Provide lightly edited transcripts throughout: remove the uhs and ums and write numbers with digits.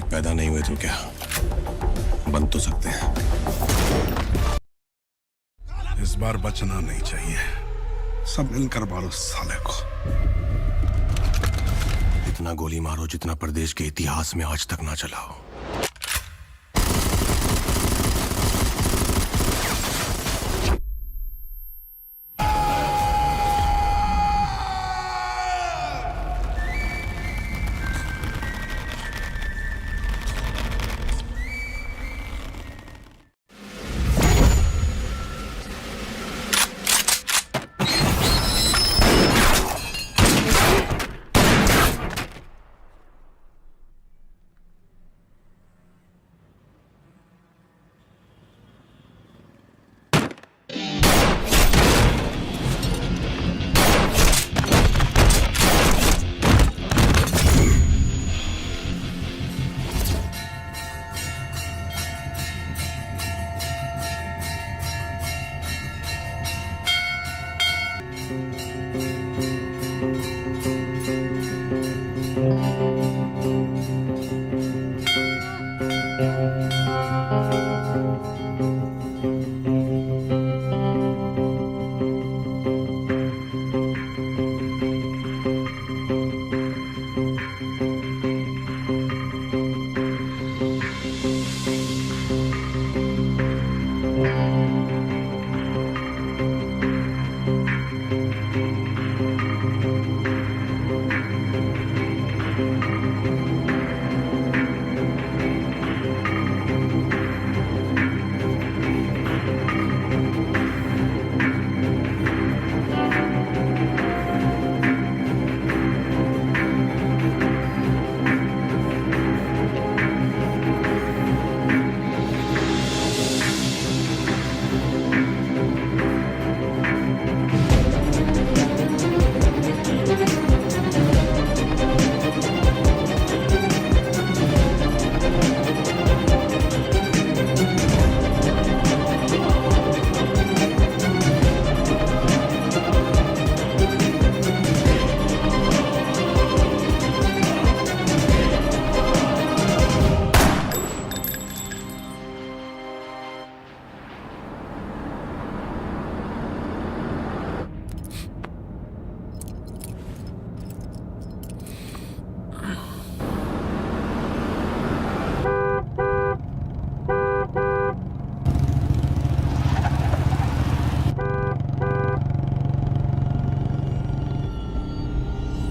मालिक पैदा नहीं हुए तो क्या बन तो सकते हैं। इस बार बचना नहीं चाहिए, सब मिलकर मारो साले को। इतना गोली मारो जितना प्रदेश के इतिहास में आज तक ना चला हो।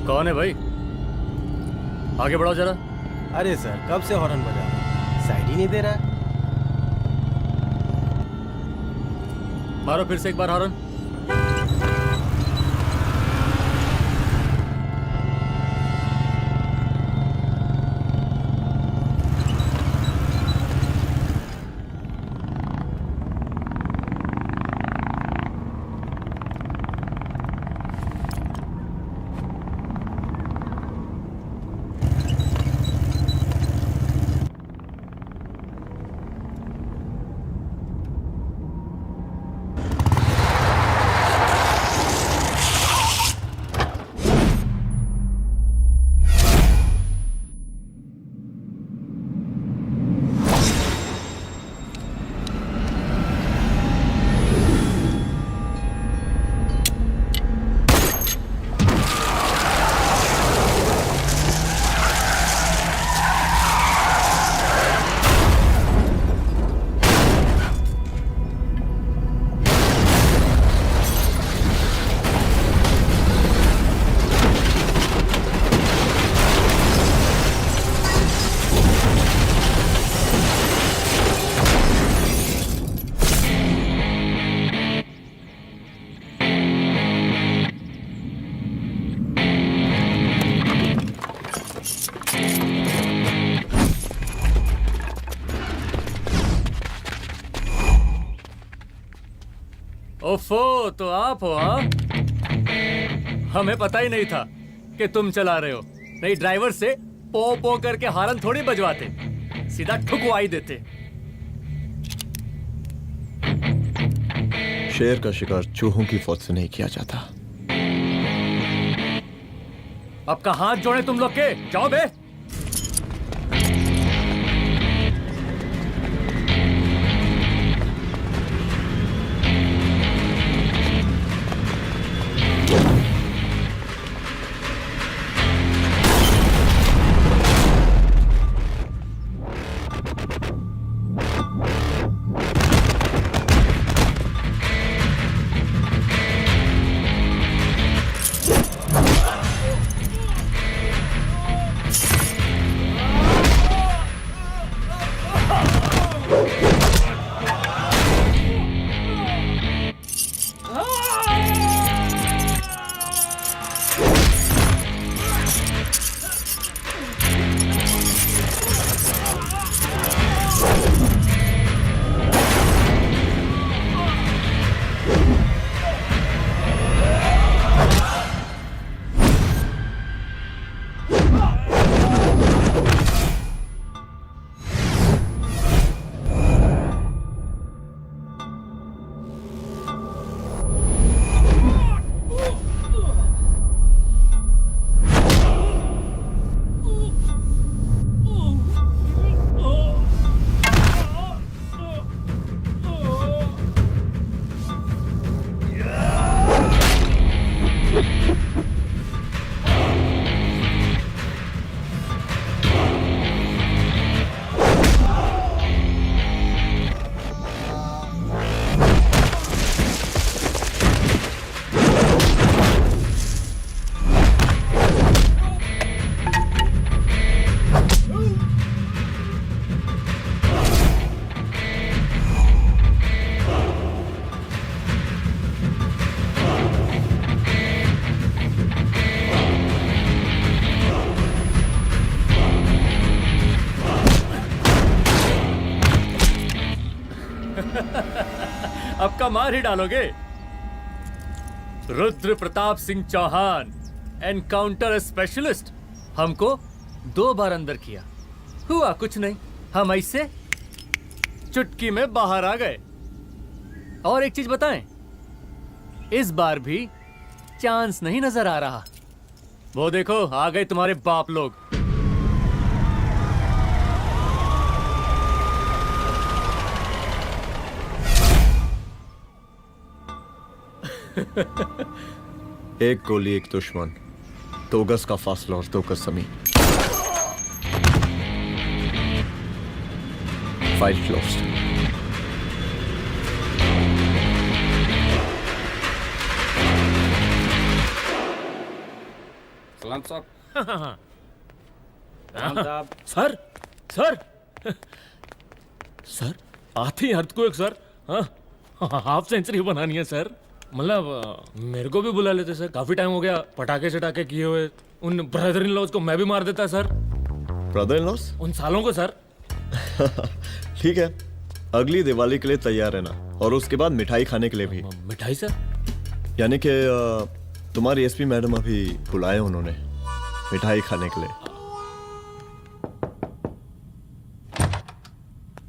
कौन है भाई? आगे बढ़ाओ जरा। अरे सर कब से हॉर्न बजा रहा है, साइड ही नहीं दे रहा है। मारो फिर से एक बार हॉर्न। ओफो, तो आप हो? हाँ, हमें पता ही नहीं था कि तुम चला रहे हो। नहीं ड्राइवर से पो पो करके हॉर्न थोड़ी बजवाते, सीधा ठुकवा ही देते। शेर का शिकार चूहों की फौज से नहीं किया जाता। अब का हाथ जोड़े तुम लोग के, जाओ बे। अब का मार ही डालोगे? Rudra Pratap Singh Chauhan, encounter specialist. हमको 2 बार अंदर किया, हुआ कुछ नहीं। हम ऐसे चुटकी में बाहर आ गए। और एक चीज बताएं, इस बार भी चांस नहीं नजर आ रहा। वो देखो आ गए तुम्हारे बाप लोग। एक गोली एक दुश्मन, 2 गज का फासला और 2 गज जमीन। File closed. सलाम साहब। सर सर सर आते ही अर्थक्वेक सर। हाफ सेंचुरी बनानी है सर। मतलब मेरे को भी बुला लेते सर, काफी टाइम हो गया पटाखे चटाखे किए हुए। उन ब्रदर इन लॉज को मैं भी मार देता सर। Brother in loss? उन सालों को सर। ठीक है, अगली दिवाली के लिए तैयार रहना, और उसके बाद मिठाई खाने के लिए भी। मिठाई सर? यानी कि तुम्हारी एसपी मैडम अभी बुलाए उन्होंने मिठाई खाने के लिए।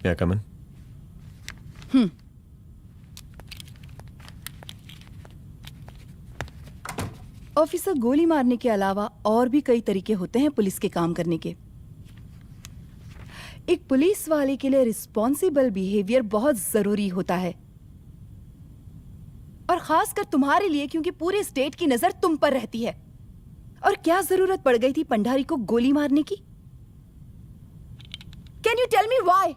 क्या कमन? ऑफिसर, गोली मारने के अलावा और भी कई तरीके होते हैं पुलिस के काम करने के। एक पुलिस वाले के लिए रिस्पॉन्सिबल बिहेवियर बहुत जरूरी होता है, और खासकर तुम्हारे लिए, क्योंकि पूरे स्टेट की नजर तुम पर रहती है। और क्या जरूरत पड़ गई थी पंडारी को गोली मारने की? Can you tell me why?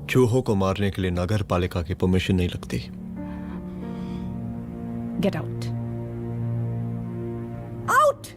चूहों को मारने के लिए नगर पालिका की परमिशन नहीं लगती। Get out. Out!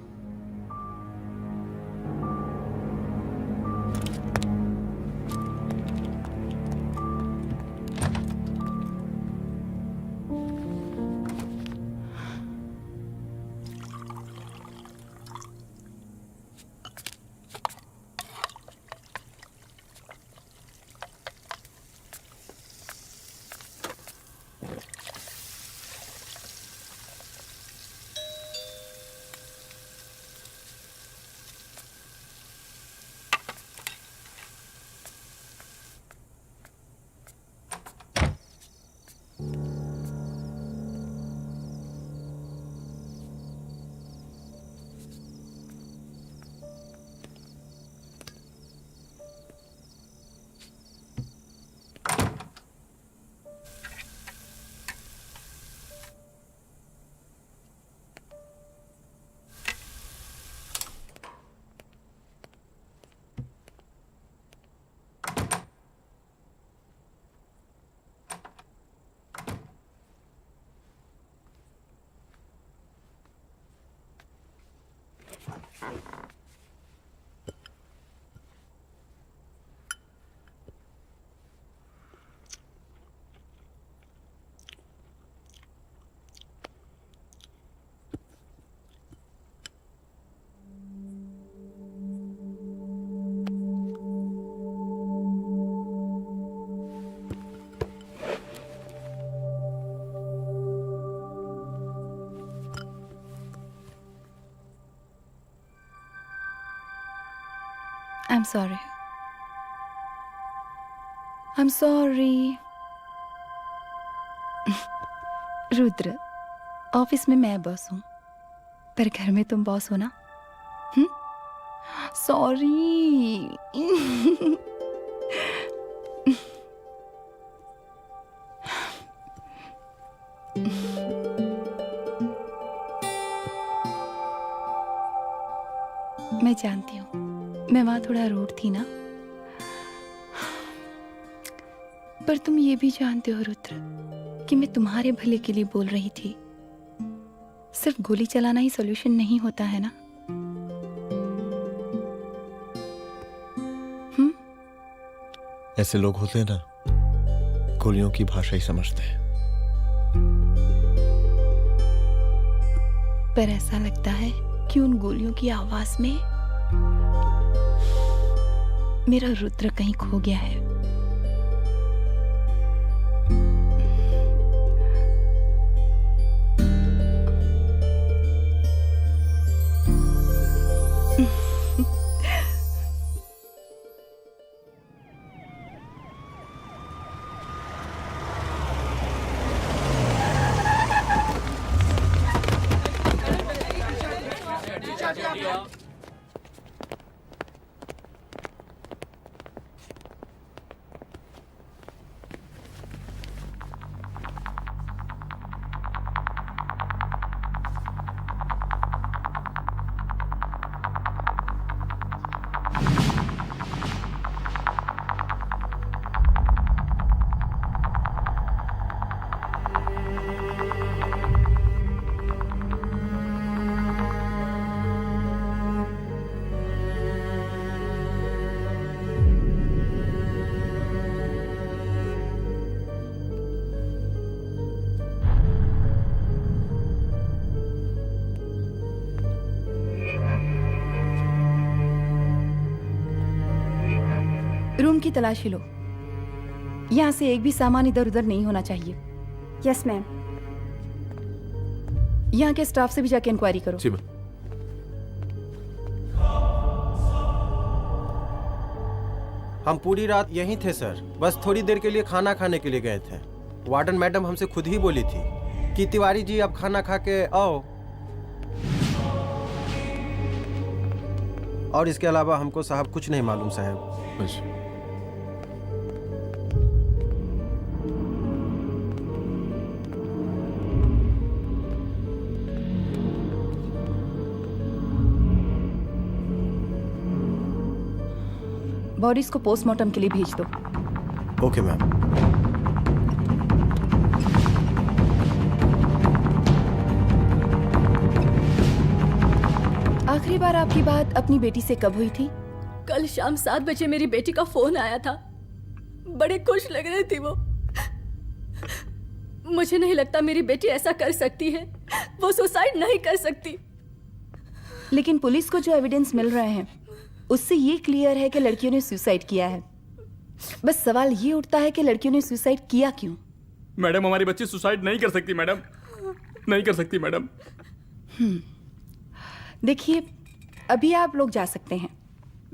I'm sorry. I'm sorry. Rudra, office में मैं बॉस हूं, पर घर में तुम बॉस हो ना? सॉरी। मैं जानती हूँ मैं वहां थोड़ा रूड थी ना, पर तुम ये भी जानते हो रुद्र कि मैं तुम्हारे भले के लिए बोल रही थी। सिर्फ गोली चलाना ही सॉल्यूशन नहीं होता है ना। ऐसे लोग होते हैं ना, गोलियों की भाषा ही समझते हैं। पर ऐसा लगता है कि उन गोलियों की आवाज में मेरा रुद्र कहीं खो गया है। रूम की तलाशी लो। यहाँ से एक भी सामान इधर उधर नहीं होना चाहिए। Yes ma'am. यहाँ के स्टाफ से भी जाके इंक्वायरी करो। जी मैम। हम पूरी रात यहीं थे सर, बस थोड़ी देर के लिए खाना खाने के लिए गए थे। वार्डन मैडम हमसे खुद ही बोली थी कि तिवारी जी आप खाना खा के आओ, और इसके अलावा हमको साहब कुछ नहीं मालूम साहब। बस बॉडीज को पोस्टमार्टम के लिए भेज दो। Okay ma'am. आखिरी बार आपकी बात अपनी बेटी से कब हुई थी? कल शाम 7 बजे मेरी बेटी का फोन आया था। बड़े खुश लग रही थी वो। मुझे नहीं लगता मेरी बेटी ऐसा कर सकती है। वो सुसाइड नहीं कर सकती। लेकिन पुलिस को जो एविडेंस मिल रहे हैं उससे ये क्लियर है कि लड़कियों ने सुसाइड किया है। बस सवाल ये उठता है कि लड़कियों ने सुसाइड किया क्यों? मैडम हमारी बच्ची सुसाइड नहीं कर सकती मैडम, नहीं कर सकती मैडम। देखिए, अभी आप लोग जा सकते हैं।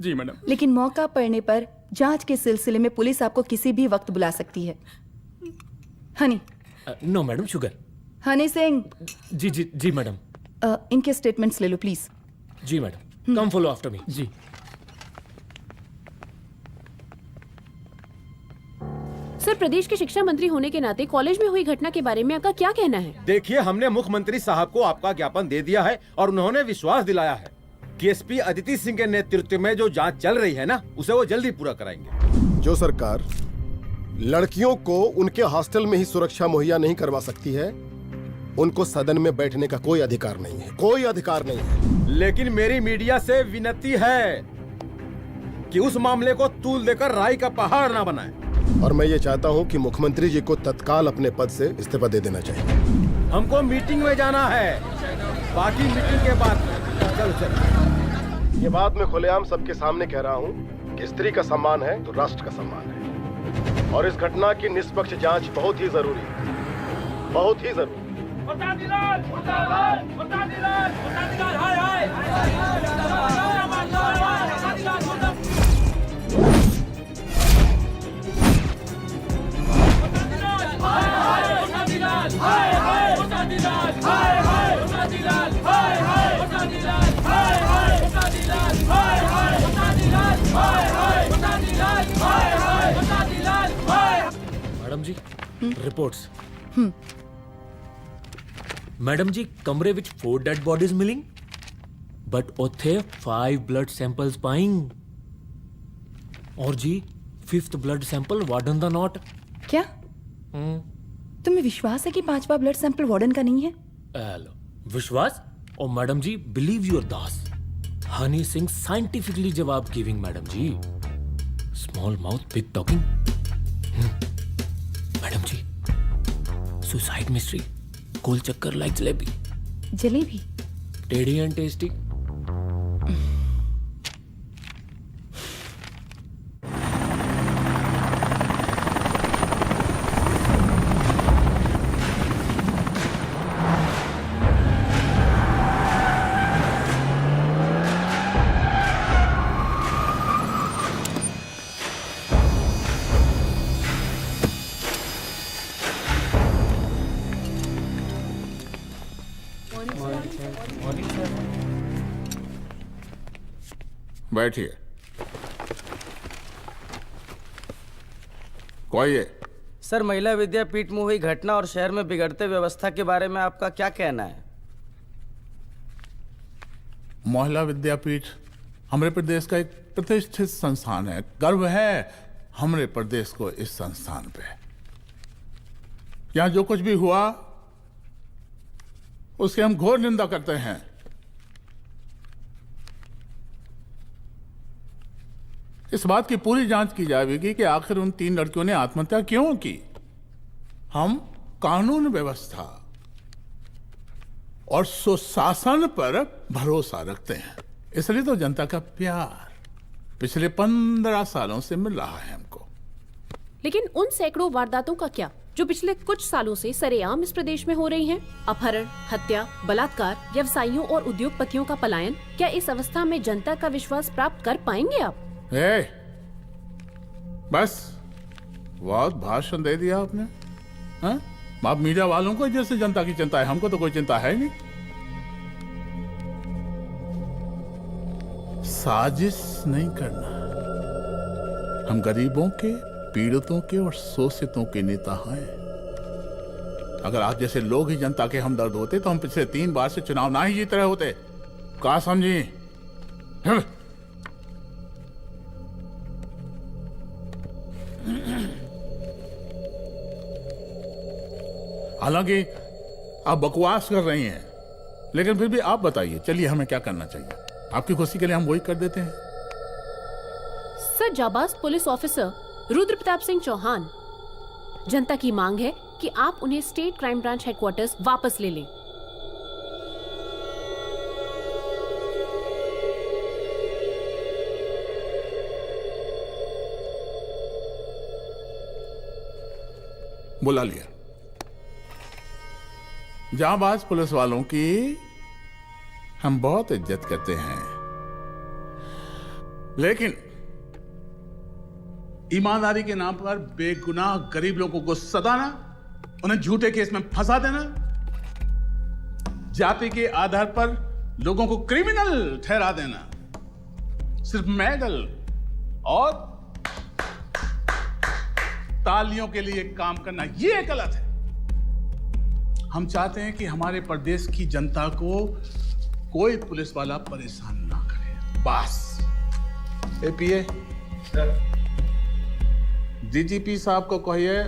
जी मैडम। लेकिन मौका पड़ने पर जांच के सिलसिले में पुलिस आपको किसी भी वक्त बुला सकती है। Honey. No madam, sugar. Honey Singh. जी जी जी मैडम। इनके स्टेटमेंट्स ले लो प्लीज। जी madam, come follow after me. जी। सर, प्रदेश के शिक्षा मंत्री होने के नाते कॉलेज में हुई घटना के बारे में आपका क्या कहना है? देखिए, हमने मुख्यमंत्री साहब को आपका ज्ञापन दे दिया है और उन्होंने विश्वास दिलाया है कि एसपी अदिति सिंह के नेतृत्व में जो जांच चल रही है ना, उसे वो जल्दी पूरा कराएंगे। जो सरकार लड़कियों को उनके हॉस्टल में ही सुरक्षा मुहैया नहीं करवा सकती है, उनको सदन में बैठने का कोई अधिकार नहीं है, कोई अधिकार नहीं है। लेकिन मेरी मीडिया से विनती है कि उस मामले को तूल देकर राई का पहाड़ ना बनाए। और मैं ये चाहता हूँ कि मुख्यमंत्री जी को तत्काल अपने पद से इस्तीफा दे देना चाहिए। हमको मीटिंग में जाना है, बाकी मीटिंग के बाद। चलो चलो। ये बात मैं खुलेआम सबके सामने कह रहा हूँ कि स्त्री का सम्मान है तो राष्ट्र का सम्मान है, और इस घटना की निष्पक्ष जांच बहुत ही जरूरी है, बहुत ही जरूरी। मैडम जी, रिपोर्ट्स। मैडम जी, कमरे विच 4 डेड बॉडीज मिलिंग, बट उथे 5 ब्लड सैंपल्स पाइंग। और जी 5th ब्लड सैंपल वार्डन दा नॉट। क्या तुम्हें विश्वास है कि 5वां ब्लड सैंपल वार्डन का नहीं है? हेलो, विश्वास? ओ मैडम जी, बिलीव योर दास। हनी सिंह साइंटिफिकली जवाब गिविंग मैडम जी। Small mouth big talking. Madam जी, सुसाइड मिस्ट्री, गोल चक्कर लाइक जलेबी। जलेबी? टेढ़ी एंड टेस्टी। बैठिए। कोई है? सर, महिला विद्यापीठ में हुई घटना और शहर में बिगड़ते व्यवस्था के बारे में आपका क्या कहना है? महिला विद्यापीठ हमारे प्रदेश का एक प्रतिष्ठित संस्थान है। गर्व है हमारे प्रदेश को इस संस्थान पे। यहाँ जो कुछ भी हुआ उसकी हम घोर निंदा करते हैं। इस बात की पूरी जांच की जाएगी कि आखिर उन 3 लड़कियों ने आत्महत्या क्यों की। हम कानून व्यवस्था और सुशासन पर भरोसा रखते हैं, इसलिए तो जनता का प्यार पिछले 15 सालों से मिल रहा है हमको। लेकिन उन सैकड़ों वारदातों का क्या जो पिछले कुछ सालों से सरेआम इस प्रदेश में हो रही हैं? अपहरण, हत्या, बलात्कार, व्यवसायियों और उद्योगपतियों का पलायन। क्या इस अवस्था में जनता का विश्वास प्राप्त कर पाएंगे आप? बस बहुत भाषण दे दिया आपने। हाँ? आप मीडिया वालों को जैसे जनता की चिंता है, हमको तो कोई चिंता है नहीं। साजिश नहीं करना। हम गरीबों के, पीड़ितों के और शोषितों के नेता हैं। अगर आप जैसे लोग ही जनता के हमदर्द होते तो हम पिछले 3 बार से चुनाव ना ही जीत रहे होते। क्या समझी? हालांकि आप बकवास कर रही हैं, लेकिन फिर भी आप बताइए, चलिए हमें क्या करना चाहिए? आपकी खुशी के लिए हम वही कर देते हैं। सर, जाबाज पुलिस ऑफिसर रुद्र प्रताप सिंह चौहान, जनता की मांग है कि आप उन्हें स्टेट क्राइम ब्रांच हेडक्वार्टर्स वापस ले लें। बुला लिया। जाबाज पुलिस वालों की हम बहुत इज्जत करते हैं, लेकिन ईमानदारी के नाम पर बेगुनाह गरीब लोगों को सताना, उन्हें झूठे केस में फंसा देना, जाति के आधार पर लोगों को क्रिमिनल ठहरा देना, सिर्फ मेडल और तालियों के लिए काम करना, ये गलत है। हम चाहते हैं कि हमारे प्रदेश की जनता को कोई पुलिस वाला परेशान ना करे, बस। एपीए डीजीपी साहब को कहिए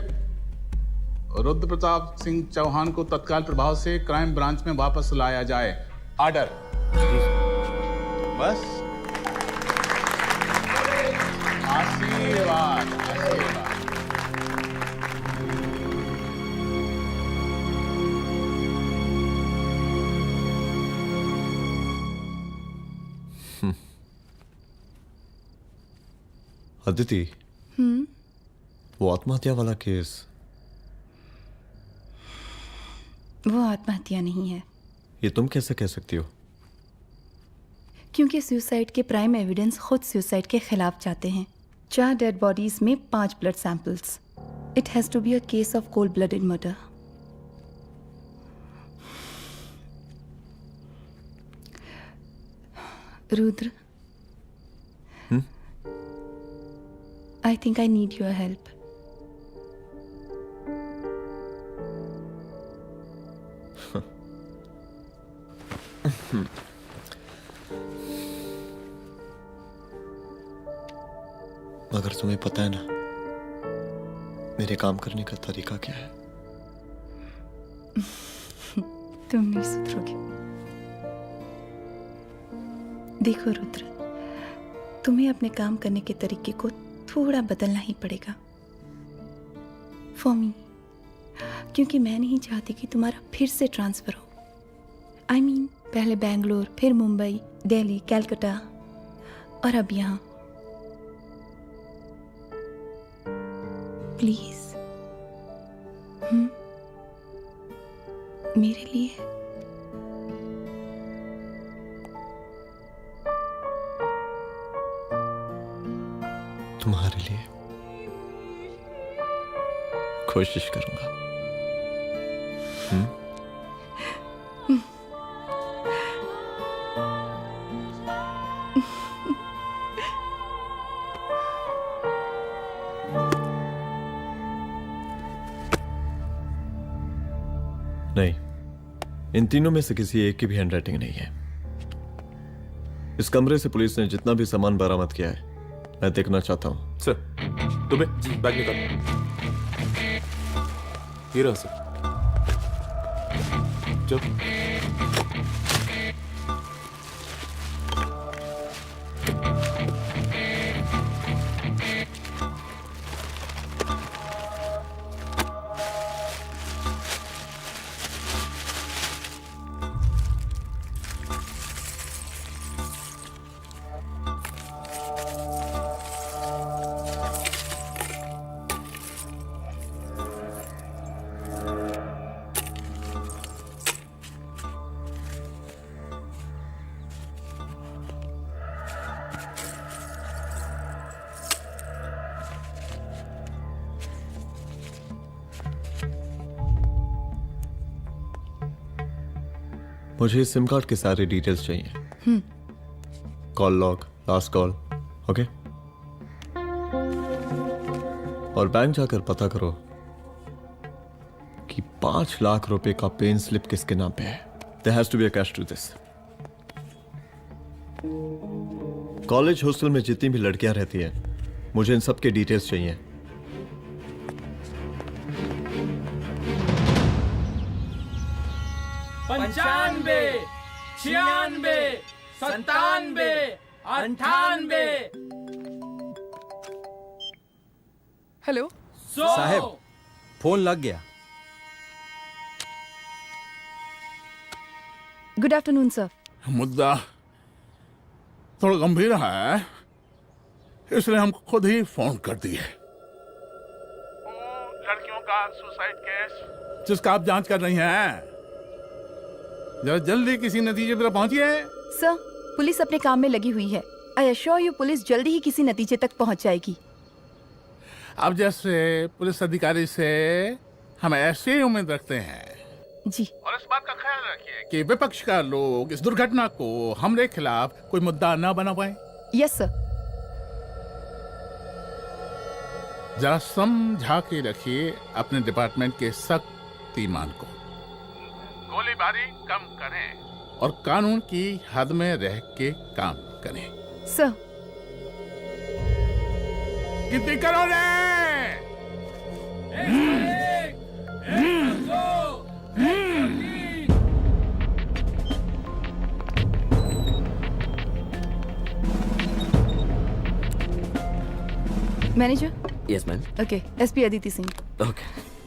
रुद्र प्रताप सिंह चौहान को तत्काल प्रभाव से क्राइम ब्रांच में वापस लाया जाए। ऑर्डर। बस। आशीर्वाद, आशीर्वाद। अदिति, वो आत्महत्या वाला केस, वो आत्महत्या नहीं है। ये तुम कैसे कह सकती हो? क्योंकि सुसाइड के प्राइम एविडेंस खुद सुसाइड के खिलाफ जाते हैं। 4 डेड बॉडीज में 5 blood samples. It has to be a case of cold blooded murder. Rudra, I think I need your help. मगर तुम्हें पता है ना मेरे काम करने का तरीका क्या है? तुम नहीं सुधरोगे। देखो रुद्र, तुम्हें अपने काम करने के तरीके को थोड़ा बदलना ही पड़ेगा फॉर मी, क्योंकि मैं नहीं चाहती कि तुम्हारा फिर से ट्रांसफर हो। I mean, पहले बेंगलोर, फिर मुंबई, दिल्ली, कलकत्ता और अब यहाँ। प्लीज मेरे लिए। तुम्हारे लिए कोशिश करूंगा। इन तीनों में से किसी एक की भी हैंडराइटिंग नहीं है। इस कमरे से पुलिस ने जितना भी सामान बरामद किया है मैं देखना चाहता हूँ। सर दुबे बैग निकाल। ये रहा सर। चल। मुझे इस सिम कार्ड के सारे डिटेल्स चाहिए। Call log, last call, okay. और बैंक जाकर पता करो कि 5 लाख रुपए का पेन स्लिप किसके नाम पे है। There has to be a cash to this. College hostel में जितनी भी लड़कियां रहती हैं, मुझे इन सब के डिटेल्स चाहिए। पंचानबे, 96, 97, 98। हेलो साहब फोन लग गया। Good afternoon sir. मुद्दा थोड़ा गंभीर है, इसलिए हम खुद ही फोन कर दिए। लड़कियों का सुसाइड केस जिसका आप जांच कर रही हैं, जरा जल्दी किसी नतीजे पर पहुंचिए। सर पुलिस अपने काम में लगी हुई है। आई एश्योर यू पुलिस जल्दी ही किसी नतीजे तक पहुंच जाएगी। अब जैसे पुलिस अधिकारी से हम ऐसे ही उम्मीद रखते हैं जी। और इस बात का ख्याल रखिए कि विपक्ष का लोग इस दुर्घटना को हमारे खिलाफ कोई मुद्दा न बना पाए। Yes sir. जरा समझा के रखिए अपने डिपार्टमेंट के शक्तिमान को। गोलीबारी कम करें और कानून की हद में रह के काम करें। सर कितनी करो रे? Manager. Yes ma'am. Okay SP Aditi Singh. Okay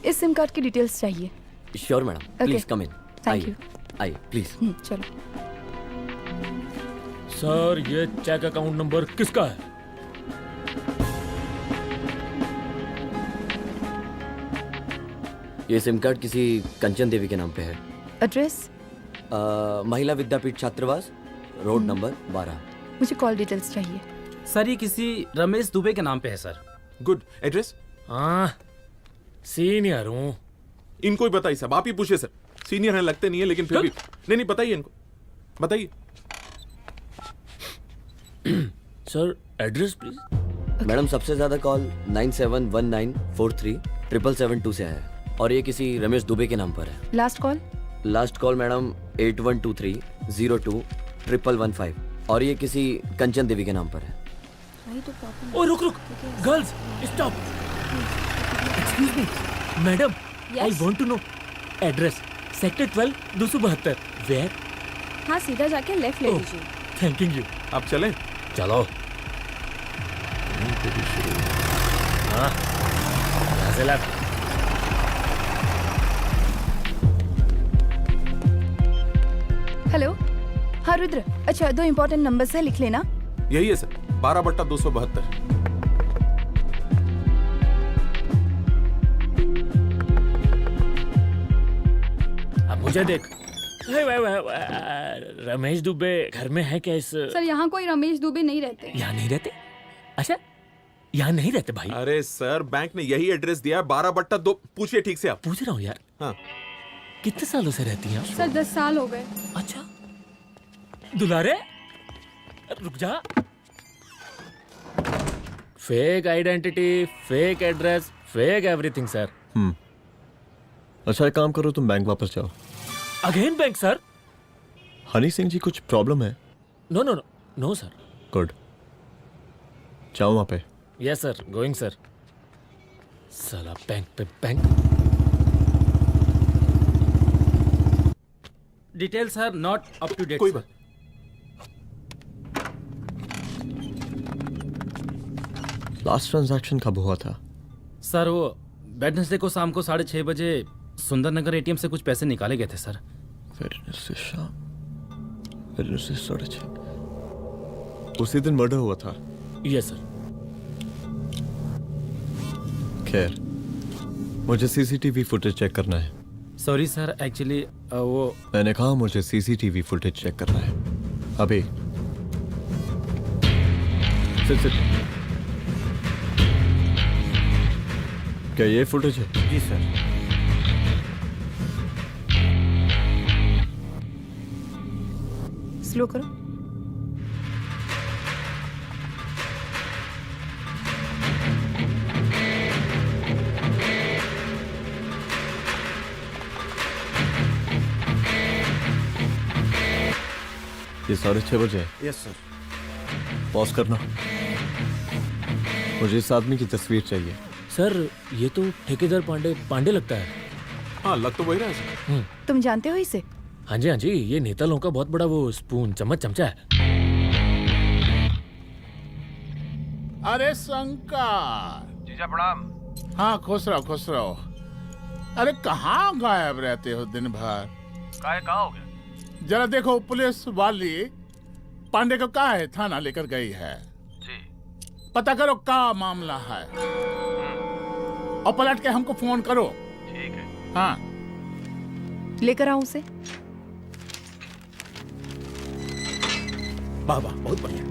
इस सिम कार्ड की डिटेल्स चाहिए। Sure madam, please come in. Thank you. आइए प्लीज। चलो। सर ये चेक अकाउंट नंबर किसका है? ये सिम कार्ड किसी कंचन देवी के नाम पे है। एड्रेस? महिला विद्यापीठ छात्रावास, रोड नंबर 12। मुझे कॉल डिटेल्स चाहिए। सर ये किसी रमेश दुबे के नाम पे है सर। गुड। एड्रेस? हाँ सीनियर हूँ। इनको ही बताइए साहब, आप ही पूछिए सर। सीनियर हैं लगते नहीं है लेकिन फिर भी। नहीं बताइए इनको, बताइए। Sir address please. मैडम सबसे ज्यादा कॉल 9719437772 से है और ये किसी रमेश दुबे के नाम पर है। Last call? Last call madam 8123021115 और ये किसी कंचन देवी के नाम पर है। ओ रुक girls stop. Excuse me madam, I want to know address. Sector 12 272 where? हाँ सीधा जाके लेफ्ट ले लीजिए। Thank you. आप चलें? चलो। हाँ यहाँ से लेफ्ट। हेलो। हाँ रुद्र, अच्छा 2 इम्पोर्टेंट नंबर्स है, लिख लेना। यही है सर, 12/272। अब मुझे देख। रमेश दुबे घर में है क्या? इस सर यहाँ कोई रमेश दुबे नहीं रहते। यहाँ नहीं रहते? अच्छा यहाँ नहीं रहते भाई? अरे सर बैंक ने यही एड्रेस दिया है, 12/2। पूछिए ठीक से आप। पूछ रहा हूँ यार। हाँ। कितने सालों से रहती हैं? सर 10 साल हो गए। अच्छा दुलारे रुक जा। Fake identity, fake address, fake everything sir. अच्छा एक काम करो, तुम बैंक वापस जाओ। Again bank sir? Honey Singh ji कुछ प्रॉब्लम है? No no no no sir. Good, जाओ वहां पे। Yes sir, going sir. साला बैंक पे bank. Details are not up to date. कोई बात। लास्ट ट्रांजैक्शन कब हुआ था? सर वो वेडनेसडे को शाम को 6:30 बजे सुंदरनगर एटीएम से कुछ पैसे निकाले गए थे सर। वेडनेसडे शाम, वेडनेसडे 6:30। उसी दिन मर्डर हुआ था? Yes sir. खैर, मुझे सीसीटीवी फुटेज चेक करना है। सॉरी सर, एक्चुअली वो मैंने कहा मुझे सीसीटीवी फुटेज चेक करना है अभी। सिट। क्या ये फुटेज है? जी सर। स्लो करो। ये 6:30 बजे है। Yes sir. पॉज करना। मुझे इस आदमी की तस्वीर चाहिए। सर ये तो ठेकेदार पांडे लगता है। हाँ, लग तो वही रहा है। तुम जानते हो इसे? हाँ जी, ये नेता लोगों का बहुत बड़ा वो स्पून चमचा है। अरे शंकर। जीजा प्रणाम। हाँ, खुश रहो। अरे कहाँ गायब रहते हो दिन भर? कहाँ हो गया? जरा देखो, पुलिस वाली पांडे को कहा है थाना लेकर गई है। जी। पता करो क्या मामला है और पलट के हमको फोन करो। ठीक है। हाँ। लेकर आऊं उसे? वाह वाह, बहुत बढ़िया।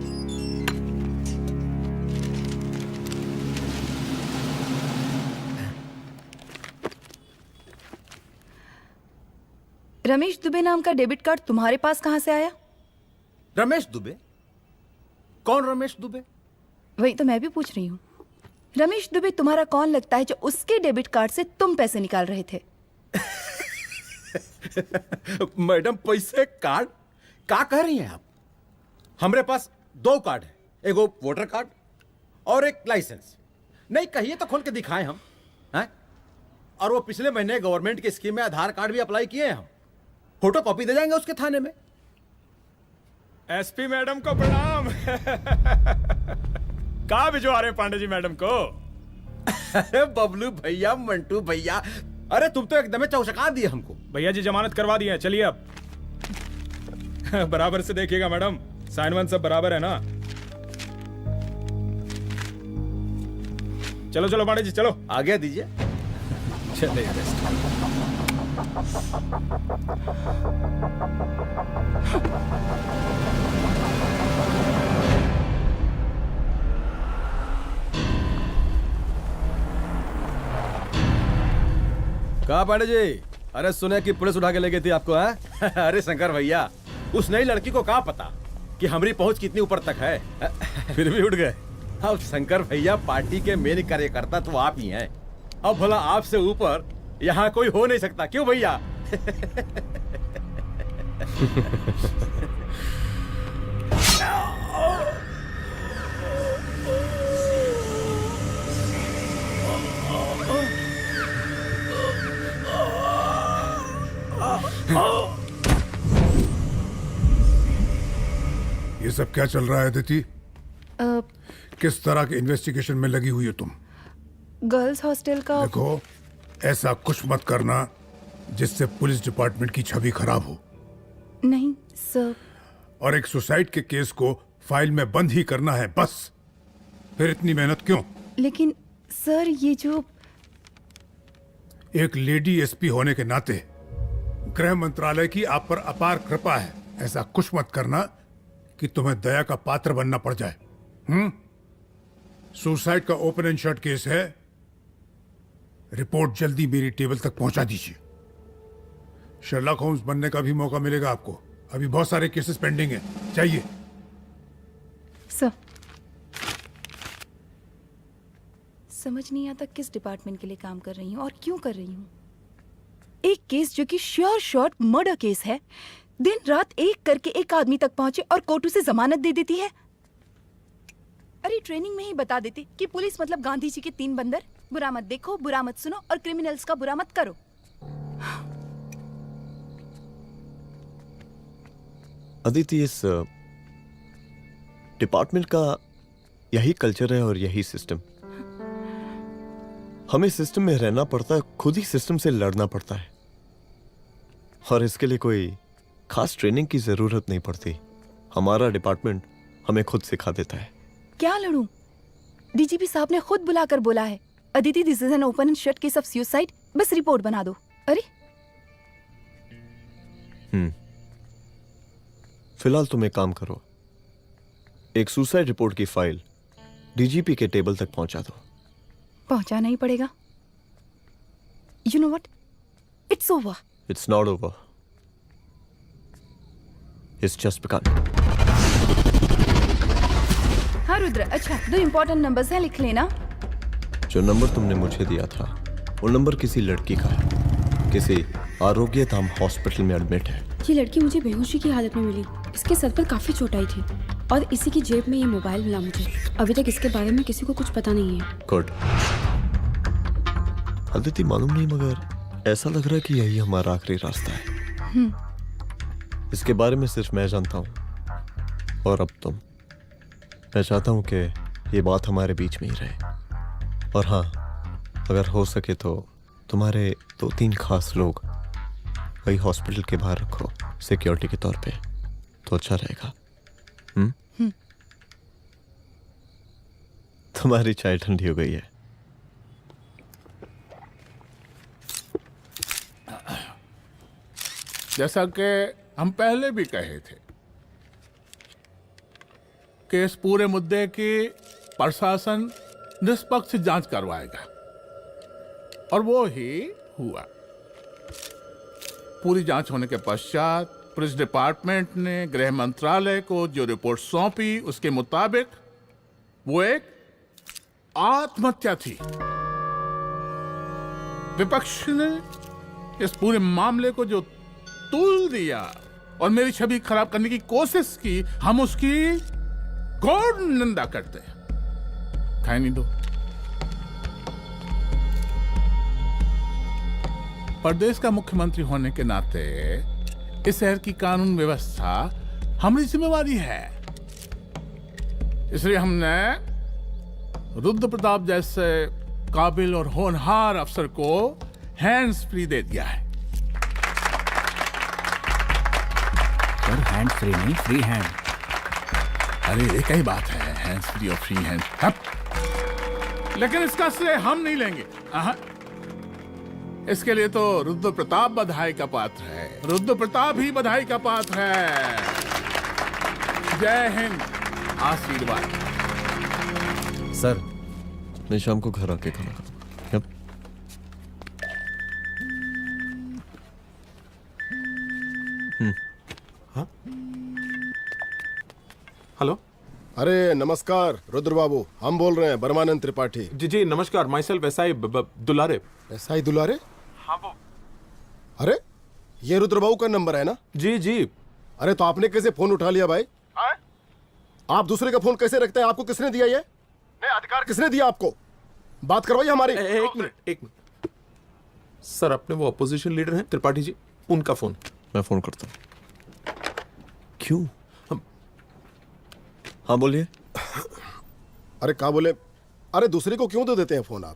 रमेश दुबे नाम का डेबिट कार्ड तुम्हारे पास कहां से आया? रमेश दुबे? कौन रमेश दुबे? वही तो मैं भी पूछ रही हूँ। रमेश दुबे तुम्हारा कौन लगता है जो उसके डेबिट कार्ड से तुम पैसे निकाल रहे थे? मैडम, पैसे कार्ड क्या कह रही हैं आप? हमारे पास 2 कार्ड है, एक वोटर कार्ड और एक लाइसेंस। नहीं कहिए तो खोल के दिखाएं हम हैं? और वो पिछले महीने गवर्नमेंट की स्कीम में आधार कार्ड भी अप्लाई किए हैं हम। फोटो कॉपी दे जाएंगे उसके थाने में। एसपी मैडम को प्रणाम। कहाँ भिजवा रहे पांडे जी मैडम को? अरे बबलू भैया, मंटू भैया, अरे तुम तो एकदम चौसका दिए हमको। भैया जी जमानत करवा दिए हैं, चलिए अब। बराबर से देखिएगा मैडम, साइन वाइन सब बराबर है ना? चलो चलो पांडे जी चलो। आगे दीजिए। चलिए। कहा पांडे जी? अरे सुने कि पुलिस उठा के ले गई थी आपको, है? अरे शंकर भैया, उस नई लड़की को कहा पता कि हमारी पहुंच कितनी ऊपर तक है। फिर भी उठ गए। अब शंकर भैया, पार्टी के मेन कार्यकर्ता तो आप ही हैं। अब भला आपसे ऊपर यहाँ कोई हो नहीं सकता, क्यों भैया? ये सब क्या चल रहा है अदिति? किस तरह के इन्वेस्टिगेशन में लगी हुई हो तुम? गर्ल्स हॉस्टल का। देखो, ऐसा कुछ मत करना जिससे पुलिस डिपार्टमेंट की छवि खराब हो। नहीं सर। और एक सुसाइड के केस को फाइल में बंद ही करना है बस। फिर इतनी मेहनत क्यों? लेकिन सर, ये जो एक लेडी एसपी होने के नाते गृह मंत्रालय की आप पर अपार कृपा है। ऐसा कुछ मत करना कि तुम्हें दया का पात्र बनना पड़ जाए। सुसाइड का ओपन एंड शट केस है। रिपोर्ट जल्दी मेरी टेबल तक पहुंचा दीजिए। शर्लॉक होम्स बनने का भी मौका मिलेगा आपको। अभी बहुत सारे केसेस पेंडिंग हैं। चाहिए सर। समझ नहीं आता किस डिपार्टमेंट के लिए काम कर रही हूँ और क्यों कर रही हूँ। एक केस जो कि श्योर शॉट मर्डर केस है, दिन रात एक करके एक आदमी तक पहुंचे और कोर्ट उसे जमानत दे देती है। अरे ट्रेनिंग में ही बता देते कि पुलिस मतलब गांधी जी के 3 बंदर, बुरा मत देखो, बुरा मत सुनो और क्रिमिनल्स का बुरा मत करो। अदिति, इस डिपार्टमेंट का यही कल्चर है और यही सिस्टम। हमें सिस्टम में रहना पड़ता है, खुद ही सिस्टम से लड़ना पड़ता है, और इसके लिए कोई खास ट्रेनिंग की जरूरत नहीं पड़ती। हमारा डिपार्टमेंट हमें खुद सिखा देता है। क्या लड़ूं? डीजीपी साहब ने खुद बुलाकर बोला है, Aditi this is an open and shut case of suicide, बस रिपोर्ट बना दो। अरे फिलहाल तुम एक काम करो, एक सुसाइड रिपोर्ट की फाइल डीजीपी के टेबल तक पहुंचा दो। पहुंचाना ही पड़ेगा। You know what, it's over. It's not over, it's just begun. हाँ रुद्र, अच्छा 2 इंपॉर्टेंट नंबर्स हैं, लिख लेना। जो नंबर तुमने मुझे दिया था वो नंबर किसी लड़की का है, किसी आरोग्य धाम हॉस्पिटल में एडमिट है। ये लड़की मुझे बेहोशी की हालत में मिली, इसके सर पर काफी चोट आई थी और इसी की जेब में ये मोबाइल मिला मुझे। अभी तक इसके बारे में किसी को कुछ पता नहीं है। गुड। अदिति, मालूम नहीं मगर ऐसा लग रहा है कि यही हमारा आखिरी रास्ता है। इसके बारे में सिर्फ मैं जानता हूँ और अब तुम। मैं चाहता हूँ कि ये बात हमारे बीच में ही रहे, और हाँ, अगर हो सके तो तुम्हारे 2-3 खास लोग वही हॉस्पिटल के बाहर रखो सिक्योरिटी के तौर पे, तो अच्छा रहेगा। तुम्हारी चाय ठंडी हो गई है। जैसा कि हम पहले भी कहे थे कि इस पूरे मुद्दे की प्रशासन निष्पक्ष जांच करवाएगा, और वो ही हुआ। पूरी जांच होने के पश्चात पुलिस डिपार्टमेंट ने गृह मंत्रालय को जो रिपोर्ट सौंपी उसके मुताबिक वो एक आत्महत्या थी। विपक्ष ने इस पूरे मामले को जो तूल दिया और मेरी छवि खराब करने की कोशिश की, हम उसकी घोर निंदा करते हैं। खाए नहीं दो। प्रदेश का मुख्यमंत्री होने के नाते इस शहर की कानून व्यवस्था हमारी जिम्मेवारी है, इसलिए हमने रुद्र प्रताप जैसे काबिल और होनहार अफसर को हैंड्स फ्री दे दिया है। सर हैंड फ्री नहीं, फ्री हैंड। अरे एक ही बात है, हैंड्स फ्री और फ्री हैंड। लेकिन इसका श्रेय हम नहीं लेंगे। इसके लिए तो रुद्र प्रताप बधाई का पात्र है, रुद्र प्रताप ही बधाई का पात्र है। जय हिंद, आशीर्वाद। सर, मैं शाम को घर आके खाना खाऊंगा। हाँ? हेलो। अरे नमस्कार रुद्र बाबू, हम बोल रहे हैं बर्मानंद त्रिपाठी। जी जी नमस्कार, my self SI Dulare. SI दुलारे? हाँ वो। अरे ये रुद्र बाबू का नंबर है ना? जी जी। अरे तो आपने कैसे फोन उठा लिया भाई? आप दूसरे का फोन कैसे रखते हैं? आपको किसने दिया ये? नहीं, अधिकार किसने दिया आपको? बात करवाइए हमारी। एक मिनट। सर, अपने वो अपोजिशन लीडर हैं त्रिपाठी जी, उनका फोन। मैं फोन करता हूँ। क्यों? हाँ बोलिए। अरे क्या बोले? अरे दूसरे को क्यों दे देते हैं फोन आप?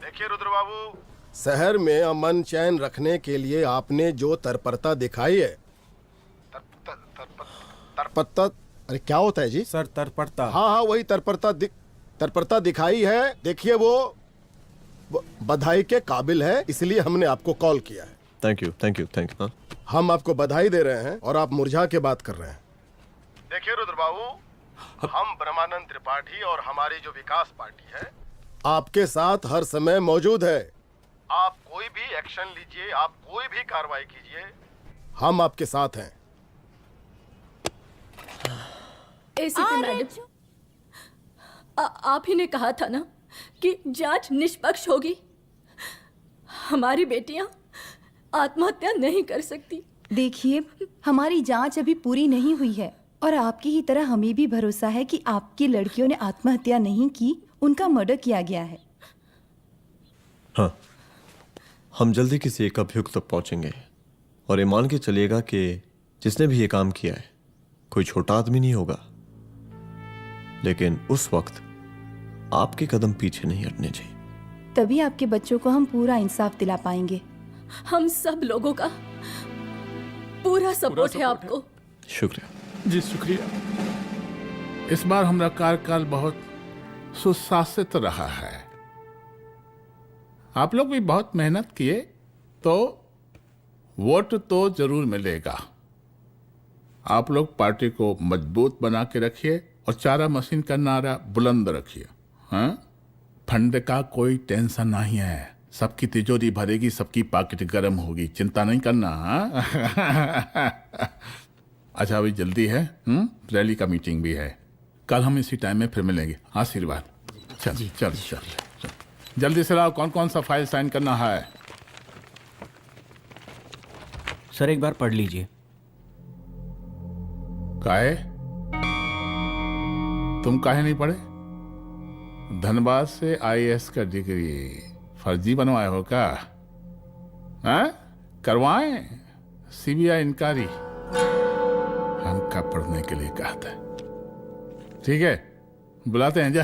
देखिए रुद्र बाबू, शहर में अमन चैन रखने के लिए आपने जो तत्परता दिखाई है, तत्परता, अरे क्या होता है जी? सर तत्परता। हाँ वही तत्परता दिखाई है। देखिए वो बधाई के काबिल है, इसलिए हमने आपको कॉल किया है। Thank you. हम आपको बधाई दे रहे हैं और आप मुरझा के बात कर रहे हैं। देखिए रुद्र बाबू, हम ब्रह्मानंद त्रिपाठी और हमारी जो विकास पार्टी है आपके साथ हर समय मौजूद है। आप कोई भी एक्शन लीजिए, आप कोई भी कार्रवाई कीजिए, हम आपके साथ हैं। एसीपी मैडम, आप ही ने कहा था ना कि जांच निष्पक्ष होगी। हमारी बेटियां आत्महत्या नहीं कर सकती। देखिए, हमारी जांच अभी पूरी नहीं हुई है और आपकी ही तरह हमें भी भरोसा है कि आपकी लड़कियों ने आत्महत्या नहीं की, उनका मर्डर किया गया है। हाँ, हम जल्दी किसी एक अभियुक्त तक पहुंचेंगे और ये मान के चलिएगा कि जिसने भी ये काम किया है कोई छोटा आदमी नहीं होगा, लेकिन उस वक्त आपके कदम पीछे नहीं हटने चाहिए। तभी आपके बच्चों को हम पूरा इंसाफ दिला पाएंगे। हम सब लोगों का पूरा सपोर्ट है आपको। शुक्रिया जी, शुक्रिया। इस बार हमारा कार्यकाल बहुत सुशासित रहा है। आप लोग भी बहुत मेहनत किए तो वोट तो जरूर मिलेगा। आप लोग पार्टी को मजबूत बना के रखिए और चारा मशीन का नारा बुलंद रखिए। हाँ, फंड का कोई टेंशन नहीं है, सबकी तिजोरी भरेगी, सबकी पॉकेट गर्म होगी, चिंता नहीं करना। हाँ? अच्छा, अभी जल्दी है, रैली का मीटिंग भी है, कल हम इसी टाइम में फिर मिलेंगे। आशीर्वाद। चल चल चल, जल्दी से लाओ, कौन कौन सा फाइल साइन करना है। सर एक बार पढ़ लीजिए। काहे? तुम काहे नहीं पढ़े? धनबाद से आईएएस का डिग्री फर्जी बनवाए हो क्या? हाँ? करवाएं सीबीआई इंक्वायरी। हमका पढ़ने के लिए कहा था। ठीक है, बुलाते हैं। जा।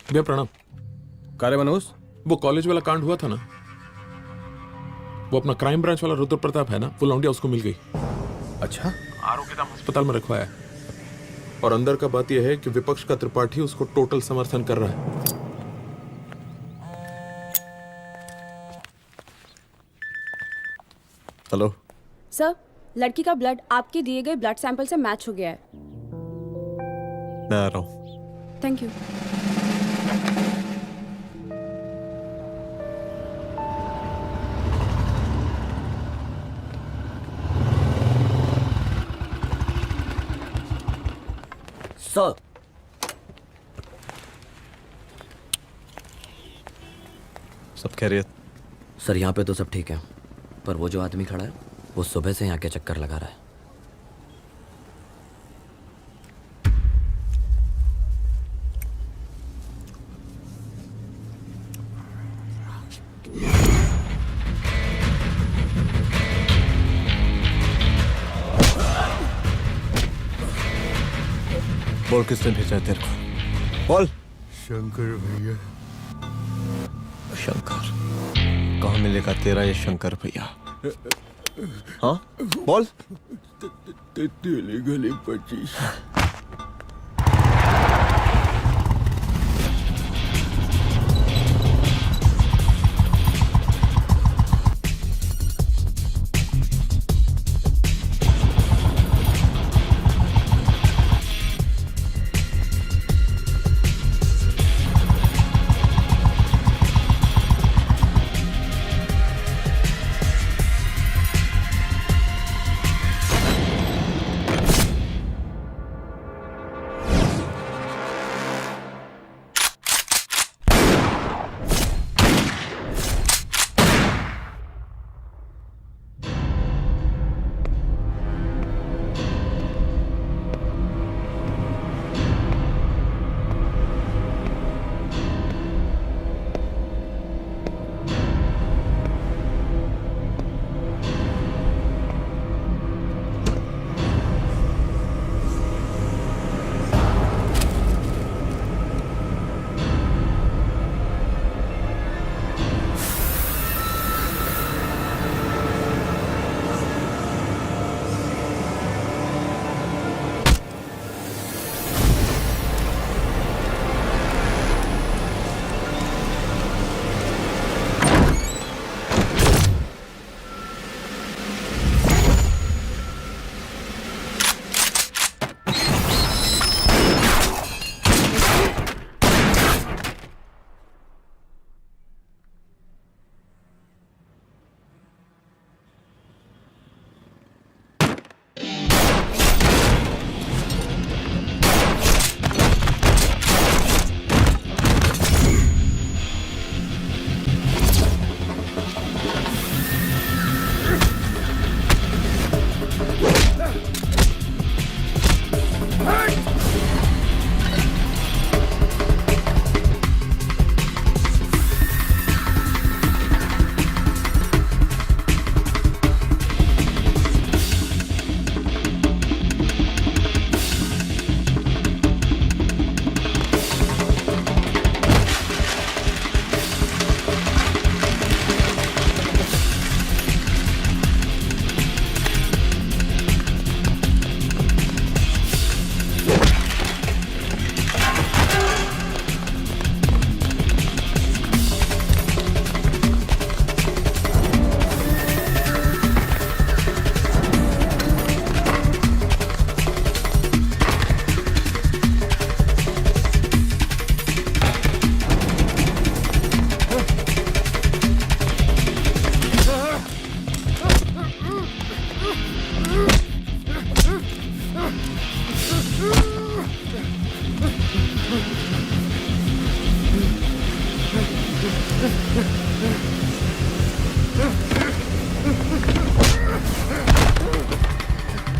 भैया प्रणाम। कार्य मनोज, वो कॉलेज वाला कांड हुआ था ना, वो अपना क्राइम ब्रांच वाला रुद्र प्रताप है ना, वो लौंडिया उसको मिल गई। अच्छा, आरोपी अस्पताल में रखवाया है और अंदर का बात यह है कि विपक्ष का त्रिपाठी उसको टोटल समर्थन कर रहा है। हेलो सर, लड़की का ब्लड आपके दिए गए ब्लड सैंपल से मैच हो गया है। मैं आ रहा हूँ। Thank you. सर, सब खैरियत? सर यहाँ पे तो सब ठीक है, पर वो जो आदमी खड़ा है वो सुबह से यहाँ के चक्कर लगा रहा है। बोल, किसने भेजा है तेरे को? बोल। शंकर भैया। शंकर? कहाँ मिलेगा तेरा ये शंकर भैया? हाँ, बोल। गली 25।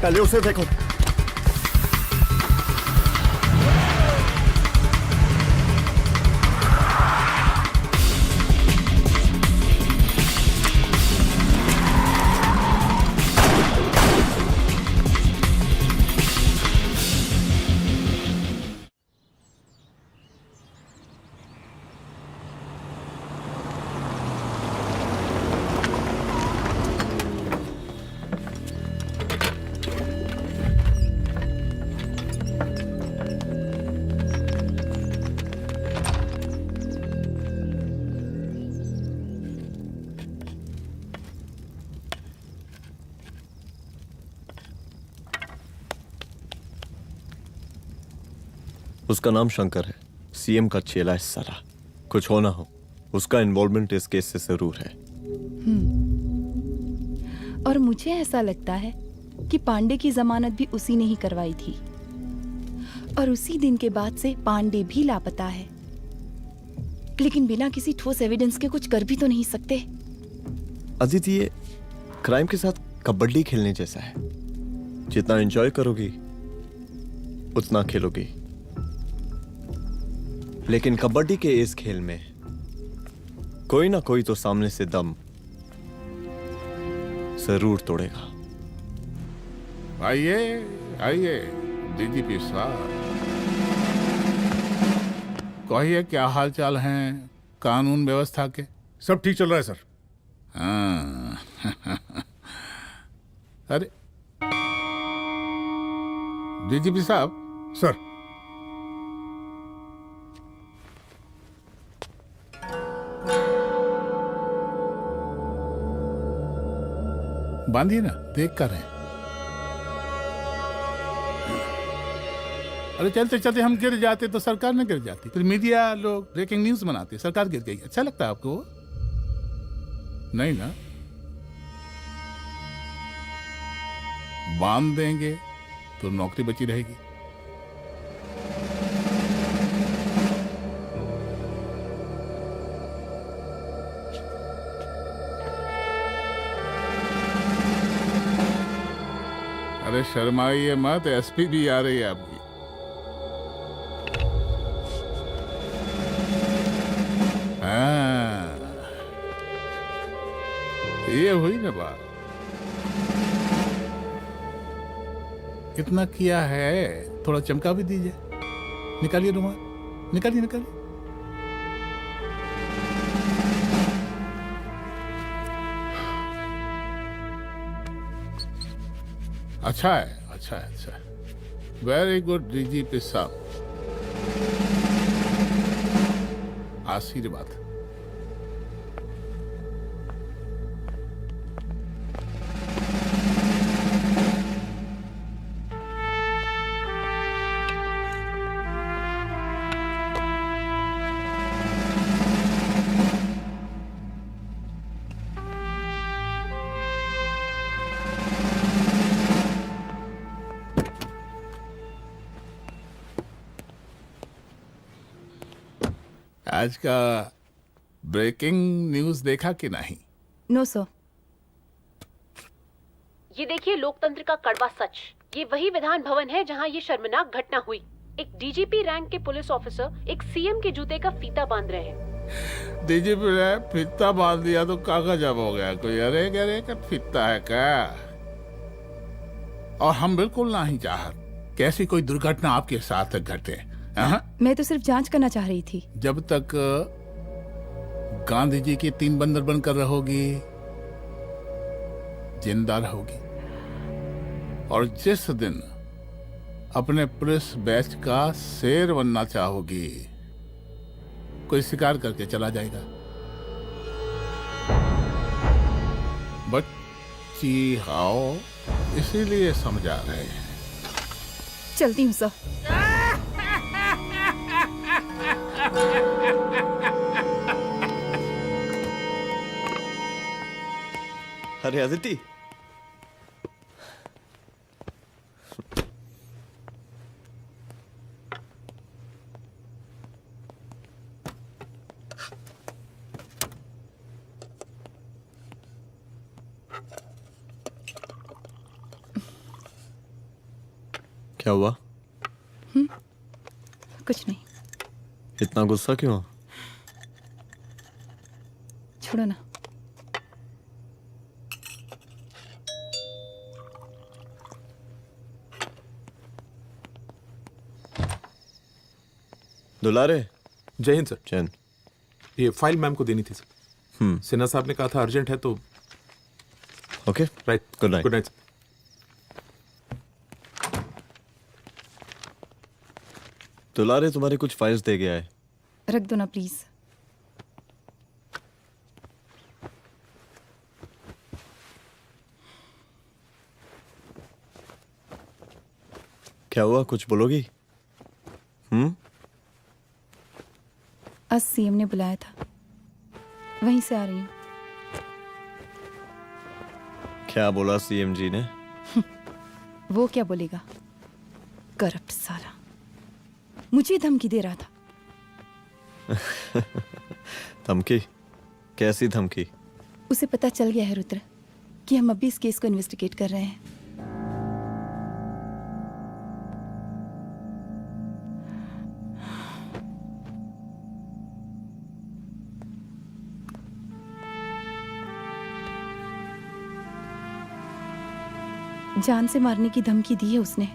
पहले उसे देखो। उसका नाम शंकर है, सीएम का चेला है साला। कुछ हो ना हो, उसका इन्वॉल्वमेंट इस केस से जरूर है। और मुझे ऐसा लगता है कि पांडे की जमानत भी उसी ने ही करवाई थी, और उसी दिन के बाद से पांडे भी लापता है। लेकिन बिना किसी ठोस एविडेंस के कुछ कर भी तो नहीं सकते। अदिति, ये क्राइम के साथ कबड्डी खेलने जैसा है। जितना एंजॉय करोगी उतना खेलोगी, लेकिन कबड्डी के इस खेल में कोई ना कोई तो सामने से दम जरूर तोड़ेगा। आइए आइए डीजीपी साहब, कहिए क्या हाल चाल हैं कानून व्यवस्था के? सब ठीक चल रहा है सर। हाँ अरे डीजीपी साहब। सर, बांधिए ना, देख कर हैं। अरे चलते चलते हम गिर जाते तो सरकार न गिर जाती, फिर मीडिया लोग ब्रेकिंग न्यूज बनाते, सरकार गिर गई। अच्छा लगता है आपको? नहीं ना? बांध देंगे तो नौकरी बची रहेगी। अरे शर्माइए मत, एसपी भी आ रही है आपकी। हाँ, ये हुई ना बात। इतना किया है, थोड़ा चमका भी दीजिए। निकालिए रुमाल, निकालिए निकालिए। अच्छा है, अच्छा है, अच्छा है। वेरी गुड डीजीपी साहब, आशीर्वाद। आज का ब्रेकिंग न्यूज देखा कि नहीं? No sir. ये देखिए लोकतंत्र का कड़वा सच। ये वही विधान भवन है जहां ये शर्मनाक घटना हुई। एक डीजीपी रैंक के पुलिस ऑफिसर एक सीएम के जूते का फीता बांध रहे हैं। डीजीपी ने फीता बांध दिया तो कागज अब हो गया कोई? अरे गरे का फीता है क्या? और हम बिल्कुल नहीं चाहते कि ऐसी कोई दुर्घटना आपके साथ घटे। मैं तो सिर्फ जांच करना चाह रही थी। जब तक गांधी जी की 3 बंदर बनकर रहोगी, जिंदा रहोगी। और जिस दिन अपने पुलिस बैच का शेर बनना चाहोगी, कोई शिकार करके चला जाएगा। बच्ची हाओ, इसीलिए समझा रहे हैं। चलती हूँ सर। अरे अदिति, क्या हुआ? कुछ नहीं। इतना गुस्सा क्यों? छोड़ो ना। दुलारे। जय हिंद सर। जय हिंद। ये फाइल मैम को देनी थी सर। सिन्हा साहब ने कहा था अर्जेंट है तो। Okay right. Good night. Good night. दुलारे तुम्हारे कुछ फाइल्स दे गया है। रख दो ना प्लीज। क्या हुआ, कुछ बोलोगी? आज सीएम ने बुलाया था, वहीं से आ रही हूँ। क्या बोला सीएम जी ने? वो क्या बोलेगा, करप्ट साला। मुझे धमकी दे रहा था। धमकी? कैसी धमकी? उसे पता चल गया है रुद्र कि हम अभी इस केस को इन्वेस्टिगेट कर रहे हैं। जान से मारने की धमकी दी है उसने।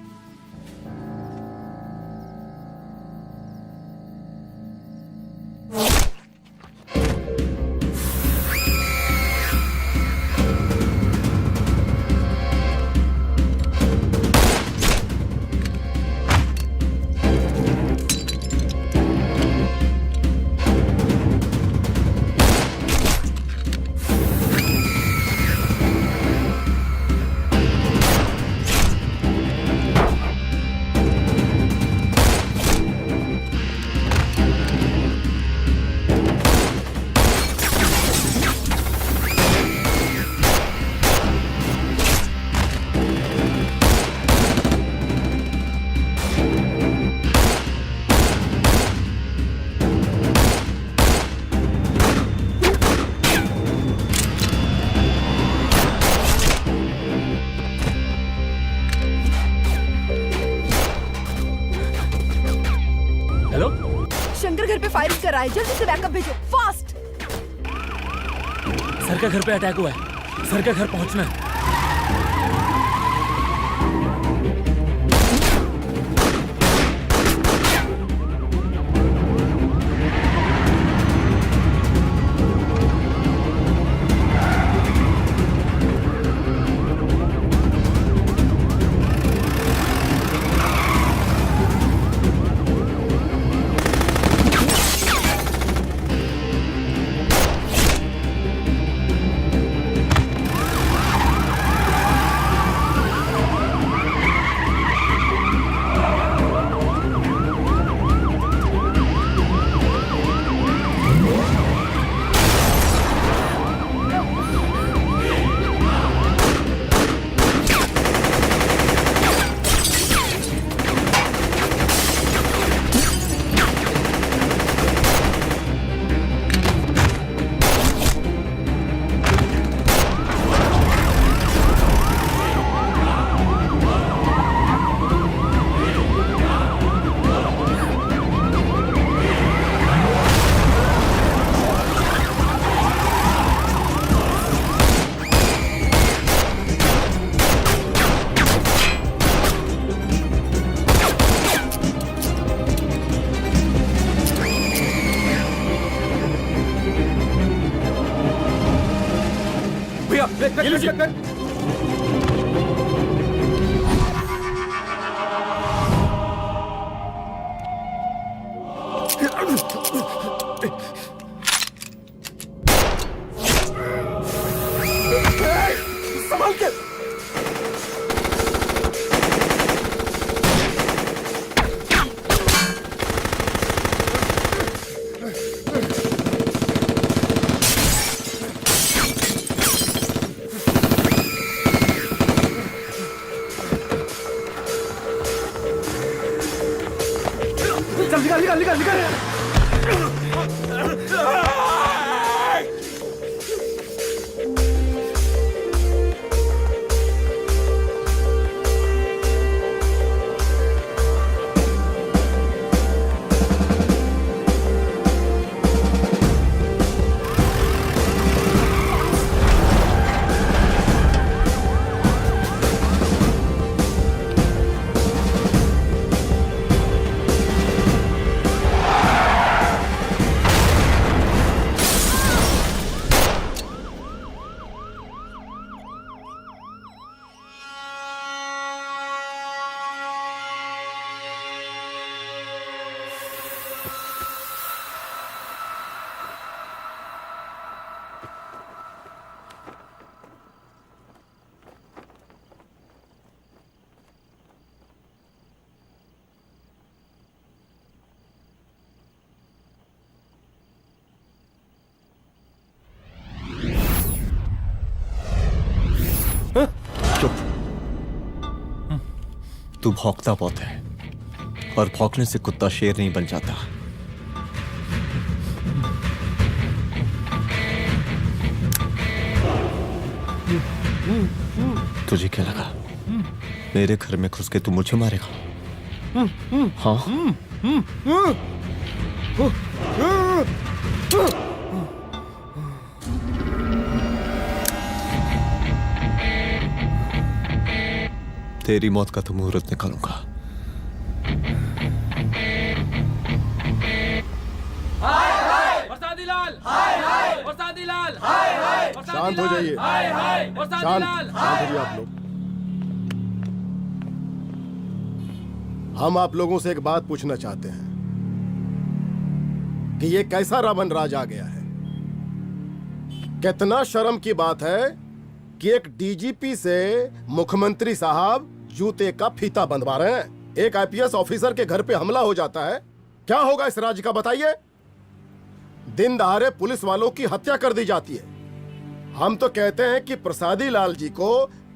शंकर घर पे फायरिंग कर रहा है, जल्दी से बैकअप भेजो, फास्ट। सर का घर पे अटैक हुआ है, सर का घर पहुंचना है। संभाल के। चल निकाल निकाल निकाल निकाल। चुप। तू भौंकता बहुत है और भौंकने से कुत्ता शेर नहीं बन जाता। तुझे क्या लगा मेरे घर में घुस के तू मुझे मारेगा? हाँ? तेरी मौत का तो मुहूर्त निकालूंगा। शांत हो जाइए। शांत हो जाइए आप लोग। हम आप लोगों से एक बात पूछना चाहते हैं कि ये कैसा रावण राज आ गया है। कितना शर्म की बात है कि एक डीजीपी से मुख्यमंत्री साहब जूते का फीता बंधवा रहे हैं। एक आईपीएस ऑफिसर के घर पे हमला हो जाता है, क्या होगा इस राज्य का बताइए? दिन दहाड़े पुलिस वालों की हत्या कर दी जाती है। हम तो कहते हैं कि प्रसादी लाल जी को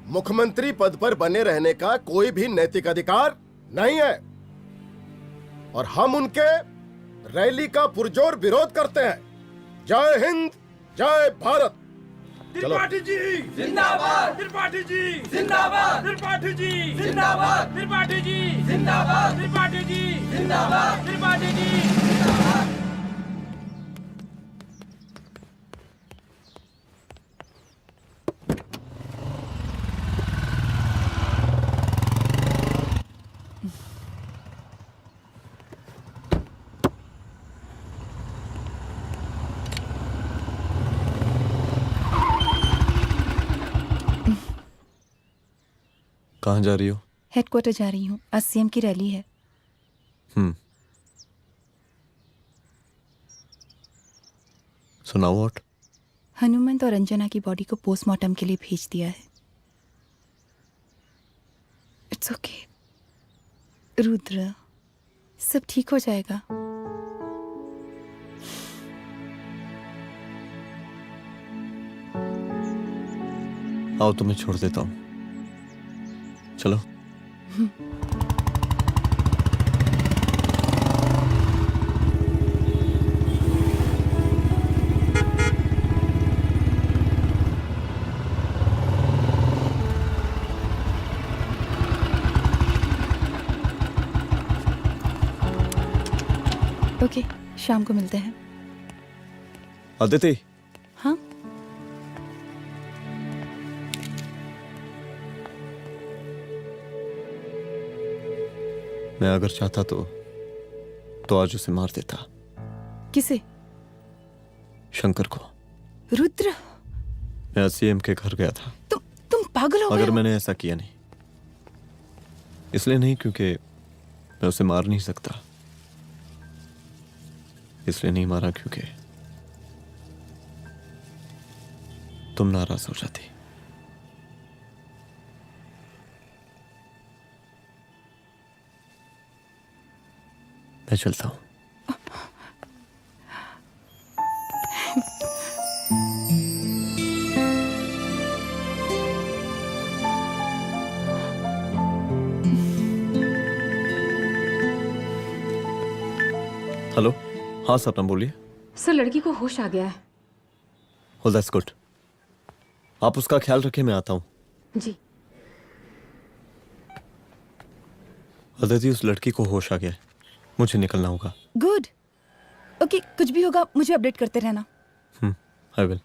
मुख्यमंत्री पद पर बने रहने का कोई भी नैतिक अधिकार नहीं है और हम उनके रैली का पुरजोर विरोध करते हैं। जय हिंद, जय भारत। त्रिपाठी जी जिंदाबाद, त्रिपाठी जी जिंदाबाद, त्रिपाठी जी जिंदाबाद, त्रिपाठी जी जिंदाबाद, त्रिपाठी जी जिंदाबाद, त्रिपाठी जी जिंदाबाद। कहाँ जा रही हो? हेडक्वार्टर जा रही हूँ, आज सीएम की रैली है। सुनाओ व्हाट? हनुमंत और अंजना की बॉडी को पोस्टमार्टम के लिए भेज दिया है। इट्स ओके रुद्र, सब ठीक हो जाएगा। आओ तुम्हें छोड़ देता हूँ, चलो। ओके, शाम को मिलते हैं। अदिति। हाँ? मैं अगर चाहता तो आज उसे मार देता। किसे? शंकर को। रुद्र, मैं सीएम के घर गया था। तुम पागल हो गए मगर हो? मैंने ऐसा किया नहीं, इसलिए नहीं क्योंकि मैं उसे मार नहीं सकता, इसलिए नहीं मारा क्योंकि तुम नाराज हो जाती। मैं चलता हूं। हेलो, हाँ सपना बोलिए। सर, लड़की को होश आ गया है। Oh, that's good. आप उसका ख्याल रखिए, मैं आता हूँ। जी। अदिति, उस लड़की को होश आ गया है, मुझे निकलना होगा। गुड। ओके, कुछ भी होगा मुझे अपडेट करते रहना। I will.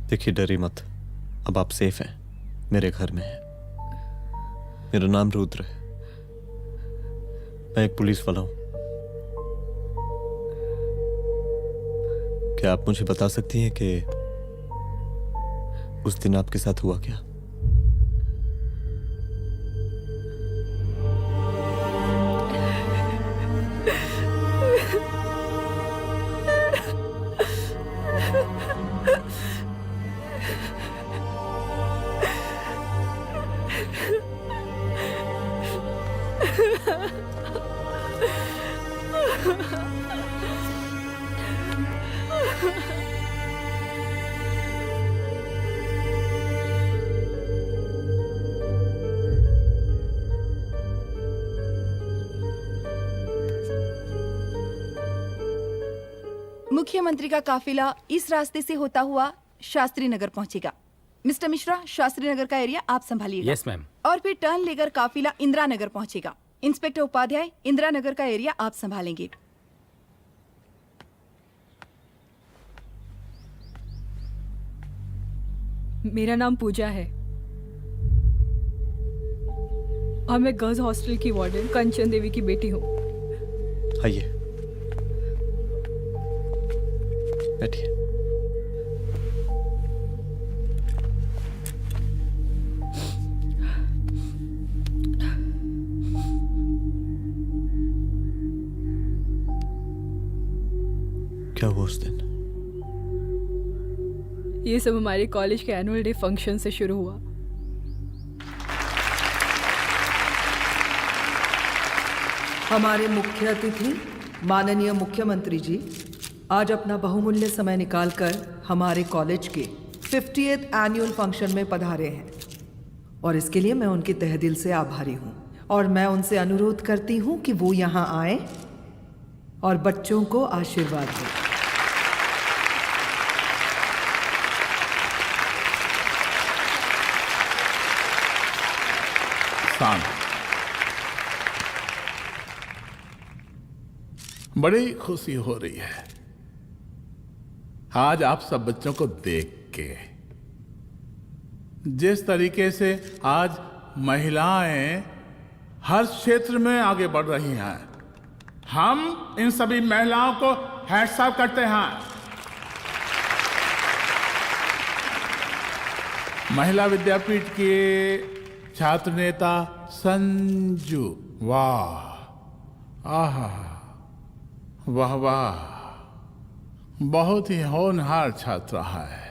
देखिए, डरी मत, अब आप सेफ हैं, मेरे घर में हैं। मेरा नाम रुद्र है, मैं एक पुलिस वाला हूं। क्या आप मुझे बता सकती हैं कि उस दिन आपके साथ हुआ क्या? मुख्यमंत्री का काफिला इस रास्ते से होता हुआ शास्त्री नगर पहुंचेगा। मिस्टर मिश्रा, शास्त्री नगर का एरिया आप संभालिएगा। Yes ma'am. और फिर टर्न लेकर काफिला इंदिरा नगर पहुंचेगा। इंस्पेक्टर उपाध्याय, इंदिरा नगर का एरिया आप संभालेंगे। मेरा नाम पूजा है और मैं गर्ल्स हॉस्टल की वार्डन कंचन देवी की बेटी हूँ। आइए, बैठिए। क्या हुआ उस दिन? ये सब हमारे कॉलेज के एनुअल डे फंक्शन से शुरू हुआ। हमारे मुख्य अतिथि माननीय मुख्यमंत्री जी आज अपना बहुमूल्य समय निकालकर हमारे कॉलेज के 50th एनुअल फंक्शन में पधारे हैं और इसके लिए मैं उनके तहे दिल से आभारी हूँ और मैं उनसे अनुरोध करती हूँ कि वो यहाँ आए और बच्चों को आशीर्वाद दें। बड़ी खुशी हो रही है आज आप सब बच्चों को देख के। जिस तरीके से आज महिलाएं हर क्षेत्र में आगे बढ़ रही हैं, हम इन सभी महिलाओं को हैट्स ऑफ करते हैं। महिला विद्यापीठ के छात्र नेता संजू, वाह, आहा, वाह वाह, बहुत ही होनहार छात्र है।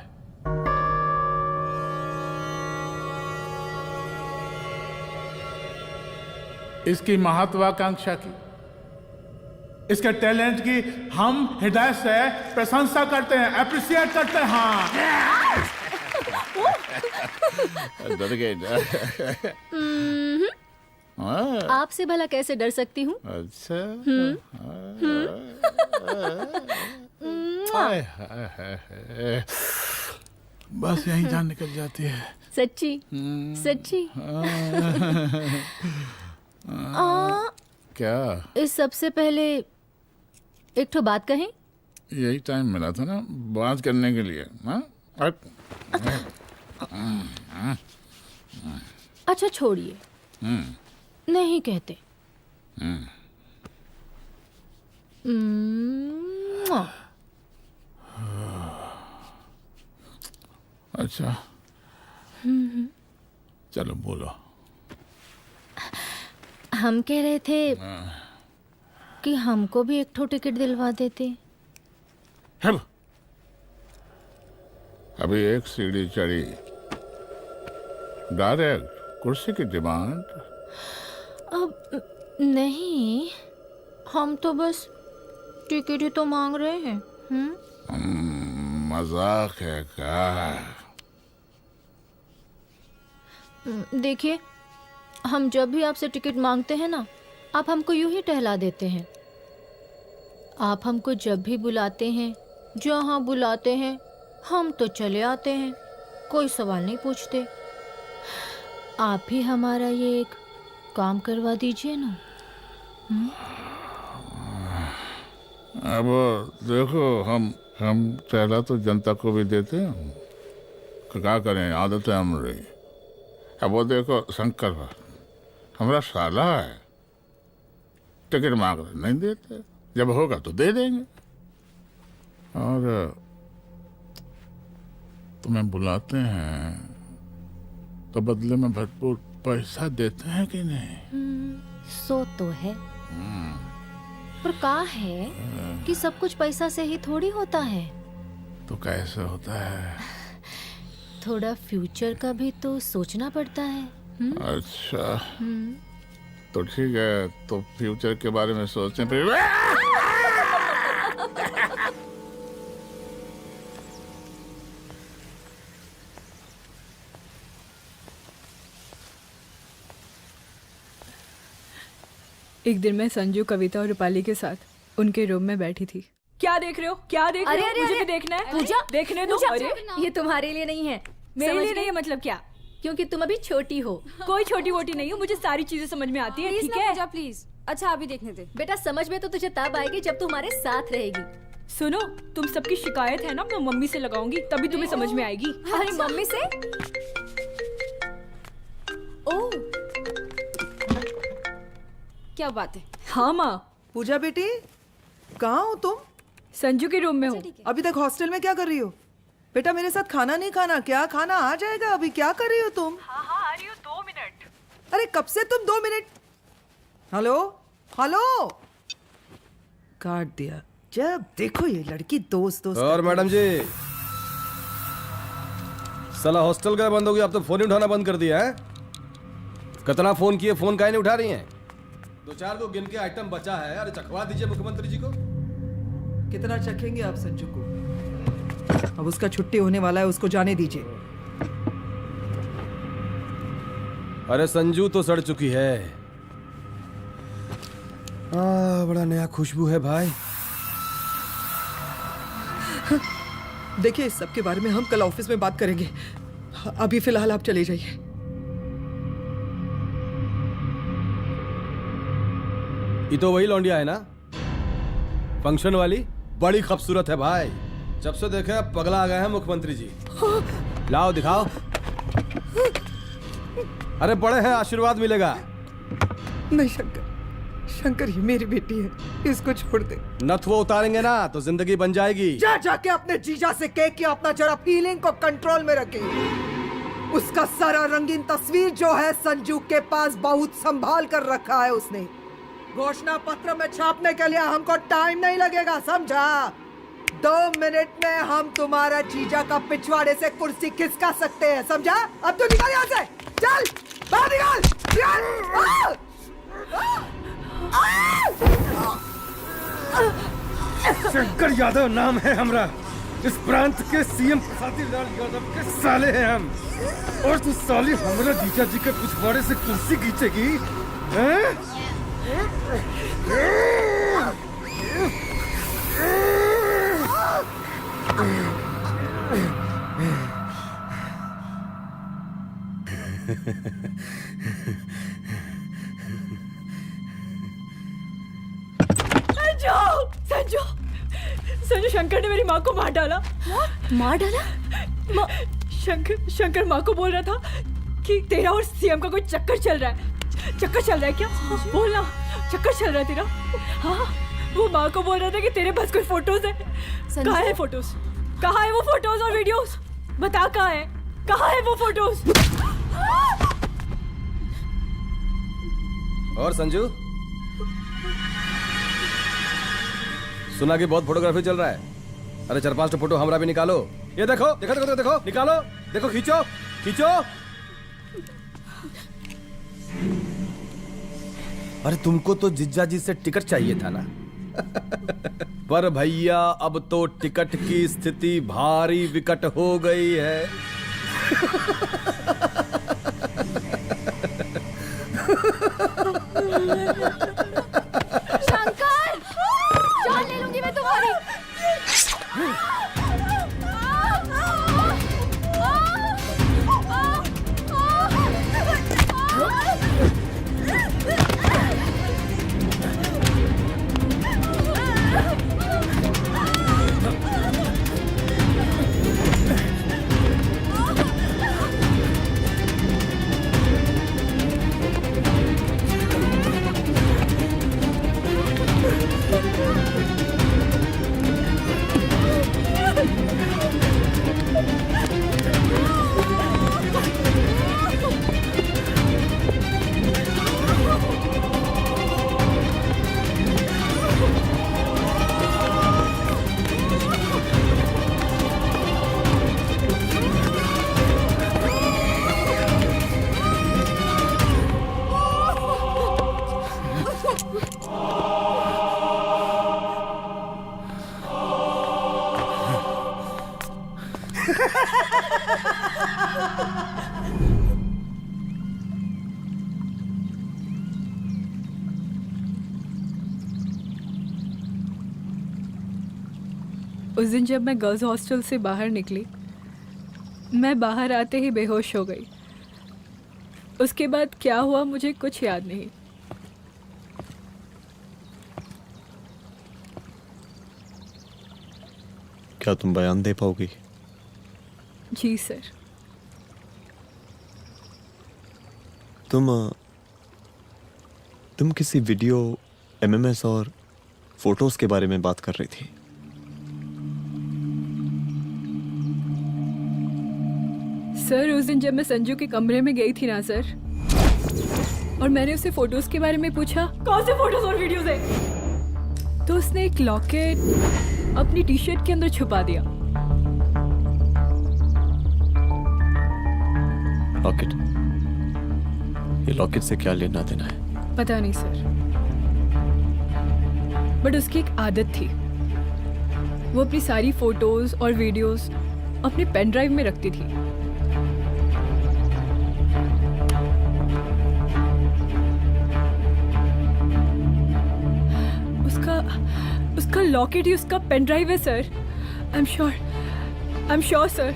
इसकी महत्वाकांक्षा की, इसके टैलेंट की हम हृदय से प्रशंसा करते हैं, अप्रिशिएट करते हैं। डर गए। आपसे भला कैसे डर सकती हूँ? अच्छा। बस यही जान निकल जाती है। सच्ची सच्ची। क्या? इस सबसे पहले एक ठो बात कहें? यही टाइम मिला था ना बात करने के लिए। अच्छा छोड़िए, नहीं कहते। अच्छा चलो बोलो। हम कह रहे थे कि हमको भी एक ठो टिकट दिलवा देते। अभी एक सीढ़ी चढ़ी, डायरेक्ट कुर्सी की डिमांड। अब नहीं, हम तो बस टिकट ही तो मांग रहे हैं। मजाक है क्या? देखिए, हम जब भी आपसे टिकट मांगते हैं ना, आप हमको यूं ही टहला देते हैं। आप हमको जब भी बुलाते हैं, जहाँ बुलाते हैं, हम तो चले आते हैं, कोई सवाल नहीं पूछते। आप ही हमारा ये एक काम करवा दीजिए ना। अब देखो, हम टहला तो जनता को भी देते हैं, क्या करें, आदत है हमारी। अब वो देखो शंकर हमारा साला है, टिकट मांग रहे नहीं देते, जब होगा तो दे देंगे। और तुम्हें बुलाते हैं तो बदले में भरपूर पैसा देते हैं कि नहीं? सो तो है, पर का है कि सब कुछ पैसा से ही थोड़ी होता है। तो कैसे होता है? थोड़ा फ्यूचर का भी तो सोचना पड़ता है। अच्छा, तो ठीक है, तो फ्यूचर के बारे में सोचने पे एक दिन मैं संजू, कविता और रूपाली के साथ उनके रूम में बैठी थी। क्या देख रहे हो? क्या देख रहे हो? मुझे भी देखना है। पूजा, देखने दो। अरे ये तुम्हारे लिए नहीं है। मेरे लिए नहीं है मतलब क्या? क्योंकि तुम अभी छोटी हो। कोई छोटी वोटी नहीं हो, मुझे सारी चीजें समझ में आती है। ठीक है पूजा प्लीज। अच्छा अभी देखने दे। बेटा समझ में तो तुझे तब आएगी जब तू हमारे साथ रहेगी। सुनो, तुम सबकी शिकायत है ना, मैं मम्मी से लगाऊंगी, तभी तुम्हें समझ में आएगी। अरे मम्मी से? ओह क्या बात है। हाँ माँ। पूजा बेटी, कहाँ हो तुम? संजू के रूम में हूँ। अभी तक हॉस्टल में क्या कर रही हो? बेटा मेरे साथ खाना नहीं खाना क्या? खाना आ जाएगा, अभी क्या कर रही हो तुम? हाँ हाँ आ रही हो, 2 मिनट। अरे कब से तुम 2 मिनट? हेलो हेलो, काट दिया। जब देखो ये लड़की दोस्त दोस्त। और मैडम जी, साला हॉस्टल का बंद हो गया, अब तो फोन ही उठाना बंद कर दिया है। कितना फोन किए, फोन काहे नहीं उठा रही हैं? 2-4 को गिन के आइटम बचा है, अरे चखवा दीजिए मुख्यमंत्री जी को। कितना चखेंगे आप संजू को? अब उसका छुट्टी होने वाला है, उसको जाने दीजिए। अरे संजू तो सड़ चुकी है। बड़ा नया खुशबू है भाई। देखिए इस सब के बारे में हम कल ऑफिस में बात करेंगे, अभी फिलहाल आप चले जाइए। ये तो वही लौंडिया है ना, फंक्शन वाली? बड़ी खूबसूरत है भाई, जब से देखे पगला आ गए हैं मुख्यमंत्री जी। लाओ दिखाओ। अरे बड़े हैं, आशीर्वाद मिलेगा। नहीं शंकर, शंकर ये मेरी बेटी है, इसको छोड़ दे। नथुआ उतारेंगे ना तो जिंदगी बन जाएगी। जा जाके अपने जीजा से कह के अपना जरा फीलिंग को कंट्रोल में रखे। उसका सारा रंगीन तस्वीर जो है संजू के पास बहुत संभाल कर रखा है उसने। घोषणा पत्र में छापने के लिए हमको टाइम नहीं लगेगा, समझा? 2 मिनट में हम तुम्हारा जीजा का पिछवाड़े से कुर्सी खिसका सकते हैं, समझा? अब तो निकल यहाँ से, चल बाहर निकल। शंकर यादव नाम है हमरा, इस प्रांत के सीएम प्रसादी लाल यादव के साले हैं हम। और तू साली हमरा जीजा जी के पिछवाड़े से कुर्सी खींचेगी, हैं? संजू, संजू शंकर ने मेरी माँ को मार डाला। मार डाला? शंकर माँ को बोल रहा था कि तेरा और सीएम का कोई चक्कर चल रहा है। चक्कर चल रहा है क्या? बोलना, चक्कर चल रहा है तेरा? हाँ, वो माँ को बोल रहा था कि तेरे पास कोई फोटोज है। कहाँ है फोटोज? कहाँ है वो फोटोज और वीडियोस? बता कहाँ है? कहाँ है वो फोटोज? और संजू, सुना कि बहुत फोटोग्राफी चल रहा है। अरे 4-5 फोटो हमरा भी निकालो। ये देखो देखो देखो देखो, निकालो, देखो, खींचो खींचो। अरे तुमको तो जिज्जा जी से टिकट चाहिए था ना। पर भैया अब तो टिकट की स्थिति भारी विकट हो गई है। शंकर, जान ले लूंगी मैं तुम्हारी। उस दिन जब मैं गर्ल्स हॉस्टल से बाहर निकली, मैं बाहर आते ही बेहोश हो गई। उसके बाद क्या हुआ मुझे कुछ याद नहीं। क्या तुम बयान दे पाओगी? जी सर। तुम किसी वीडियो, एमएमएस और फोटोज के बारे में बात कर रही थी। सर उस दिन जब मैं संजू के कमरे में गई थी ना सर, और मैंने उसे फोटोज के बारे में पूछा कौन से फोटोज और वीडियोज है, तो उसने एक लॉकेट अपनी टी शर्ट के अंदर छुपा दिया। लॉकेट? ये लॉकेट से क्या लेना देना है? पता नहीं सर, बट उसकी एक आदत थी, वो अपनी सारी फोटोज और वीडियोस अपने पेन ड्राइव में रखती थी। उसका लॉकेट ही उसका पेन ड्राइव है sir. I am sure sir.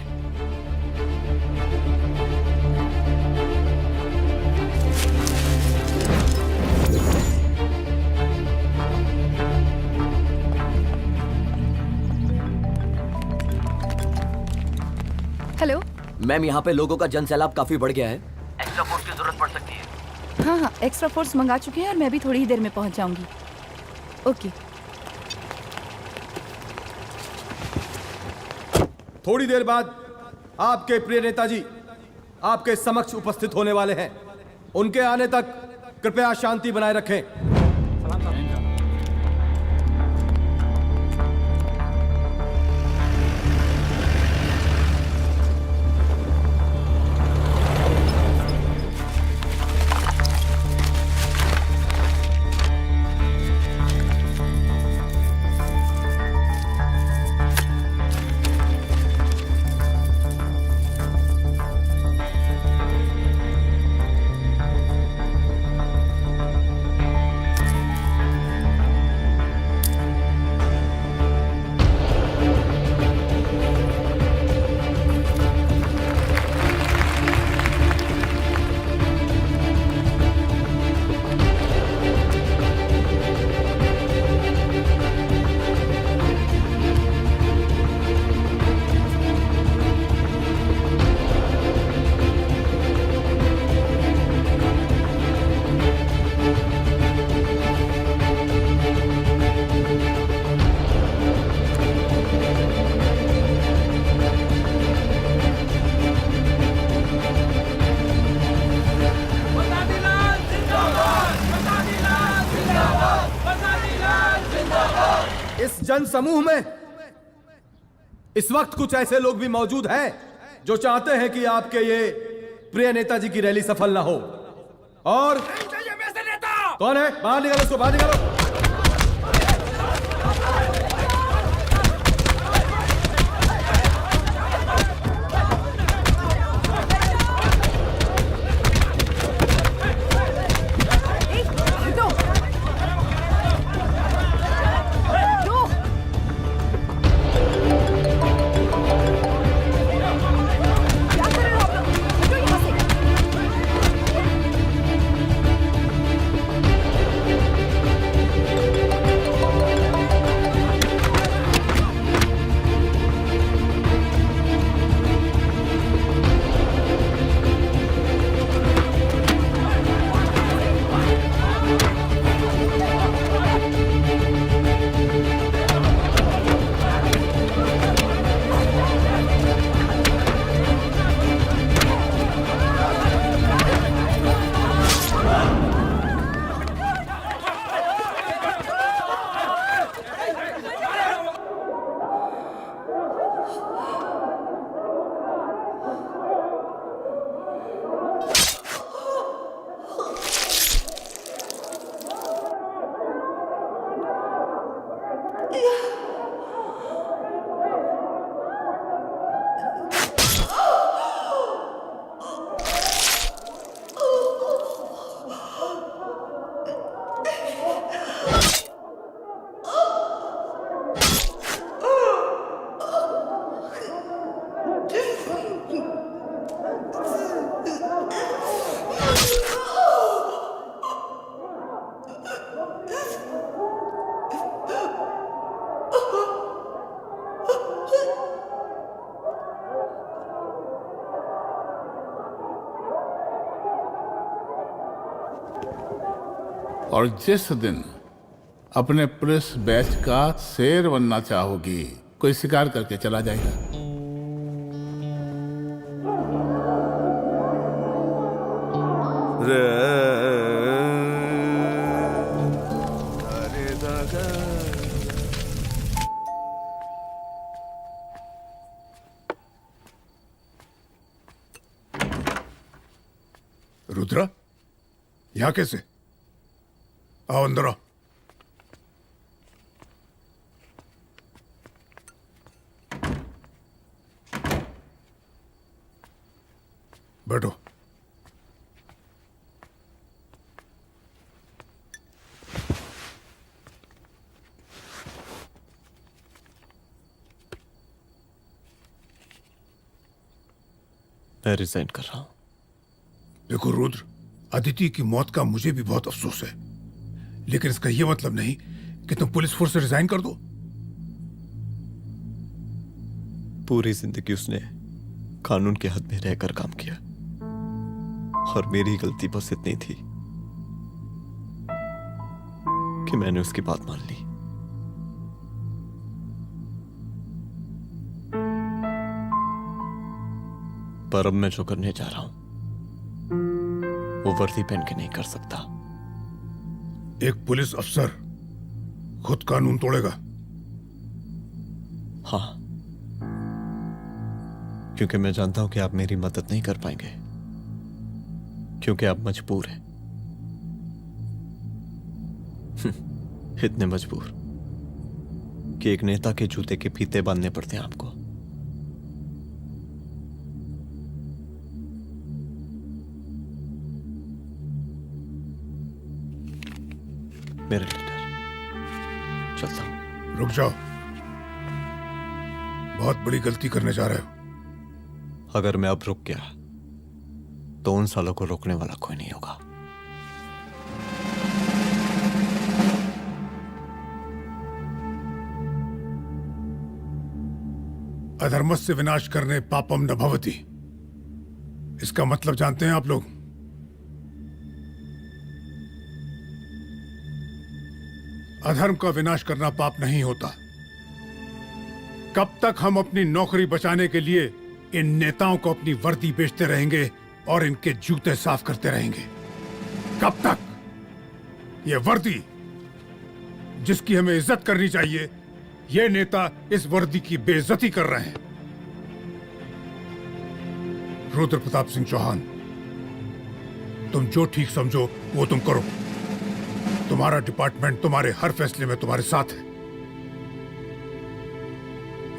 Hello ma'am, यहाँ पे लोगों का जनसैलाब काफी बढ़ गया है। एक्स्ट्रा फोर्स की जरूरत पड़ सकती है। हाँ हाँ, एक्स्ट्रा फोर्स मंगा चुके हैं और मैं भी थोड़ी ही देर में पहुंच जाऊंगी। ओके। थोड़ी देर बाद आपके प्रिय नेताजी आपके समक्ष उपस्थित होने वाले हैं। उनके आने तक कृपया शांति बनाए रखें। जन समूह में इस वक्त कुछ ऐसे लोग भी मौजूद हैं जो चाहते हैं कि आपके ये प्रिय नेताजी की रैली सफल ना हो। और कौन है? बाहर निकालो उसको, बाहर निकालो। और जिस दिन अपने पुलिस बैच का शेर बनना चाहोगी, कोई शिकार करके चला जाएगा। रुद्रा, यहाँ कैसे? आओ अंदर आओ। बैठो। मैं रिजाइन कर रहा हूं। देखो रुद्र, अदिति की मौत का मुझे भी बहुत अफसोस है, लेकिन इसका यह मतलब नहीं कि तुम पुलिस फोर्स से रिजाइन कर दो। पूरी जिंदगी उसने कानून के हद में रहकर काम किया और मेरी गलती बस इतनी थी कि मैंने उसकी बात मान ली। पर अब मैं जो करने जा रहा हूं वो वर्दी पहन के नहीं कर सकता। एक पुलिस अफसर खुद कानून तोड़ेगा? हाँ, क्योंकि मैं जानता हूं कि आप मेरी मदद नहीं कर पाएंगे, क्योंकि आप मजबूर हैं। इतने मजबूर कि एक नेता के जूते के फीते बांधने पड़ते हैं आपको। मेरे लीडर, चलता हूं। रुक जाओ, बहुत बड़ी गलती करने जा रहे हो। अगर मैं अब रुक गया तो उन सालों को रोकने वाला कोई नहीं होगा। अधर्मस्य विनाश करने पापम न भवति, इसका मतलब जानते हैं आप लोग? अधर्म का विनाश करना पाप नहीं होता। कब तक हम अपनी नौकरी बचाने के लिए इन नेताओं को अपनी वर्दी बेचते रहेंगे और इनके जूते साफ करते रहेंगे? कब तक? ये वर्दी जिसकी हमें इज्जत करनी चाहिए, ये नेता इस वर्दी की बेइज्जती कर रहे हैं। रुद्र प्रताप सिंह चौहान, तुम जो ठीक समझो वो तुम करो। तुम्हारा डिपार्टमेंट तुम्हारे हर फैसले में तुम्हारे साथ है।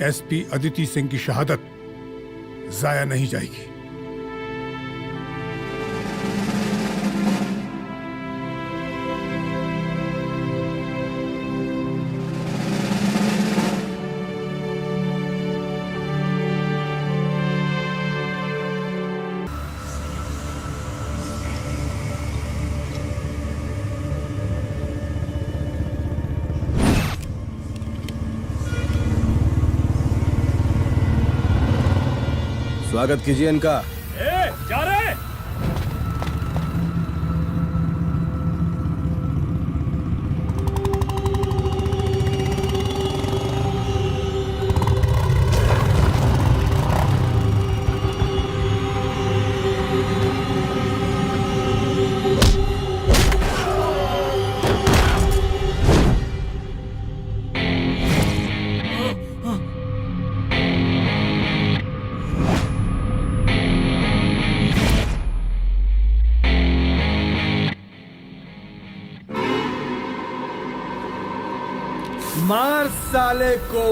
एसपी अदिति सिंह की शहादत जाया नहीं जाएगी। स्वागत कीजिए इनका। जा रहे। मार साले को।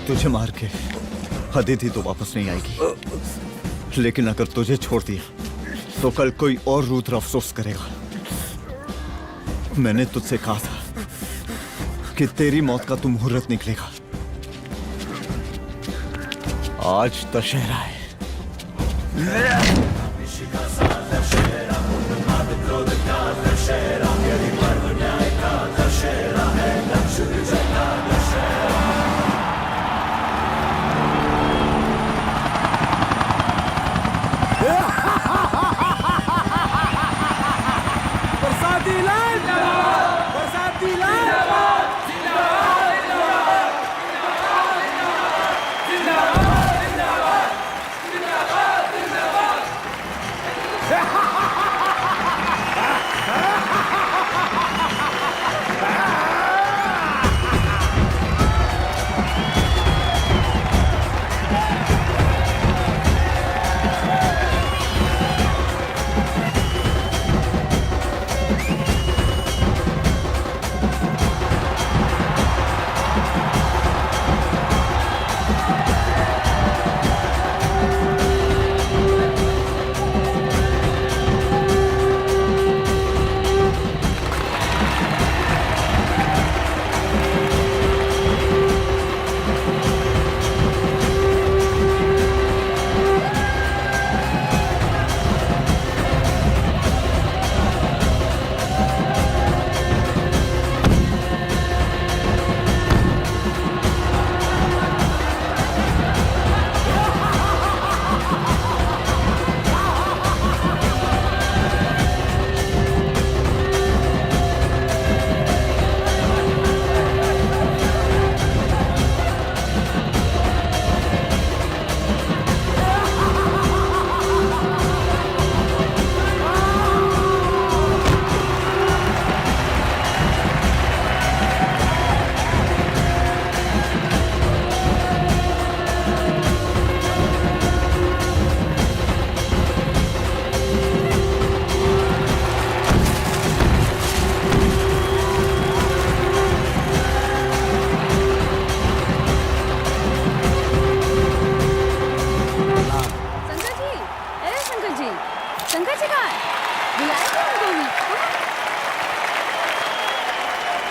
तुझे मार के अदिति तो वापस नहीं आएगी, लेकिन अगर तुझे छोड़ दिया तो कल कोई और रुद्र अफसोस करेगा। मैंने तुझसे कहा था कि तेरी मौत का तू मुहूर्त निकलेगा। आज दशहरा है। बरसाती लाल, बरसाती लाल,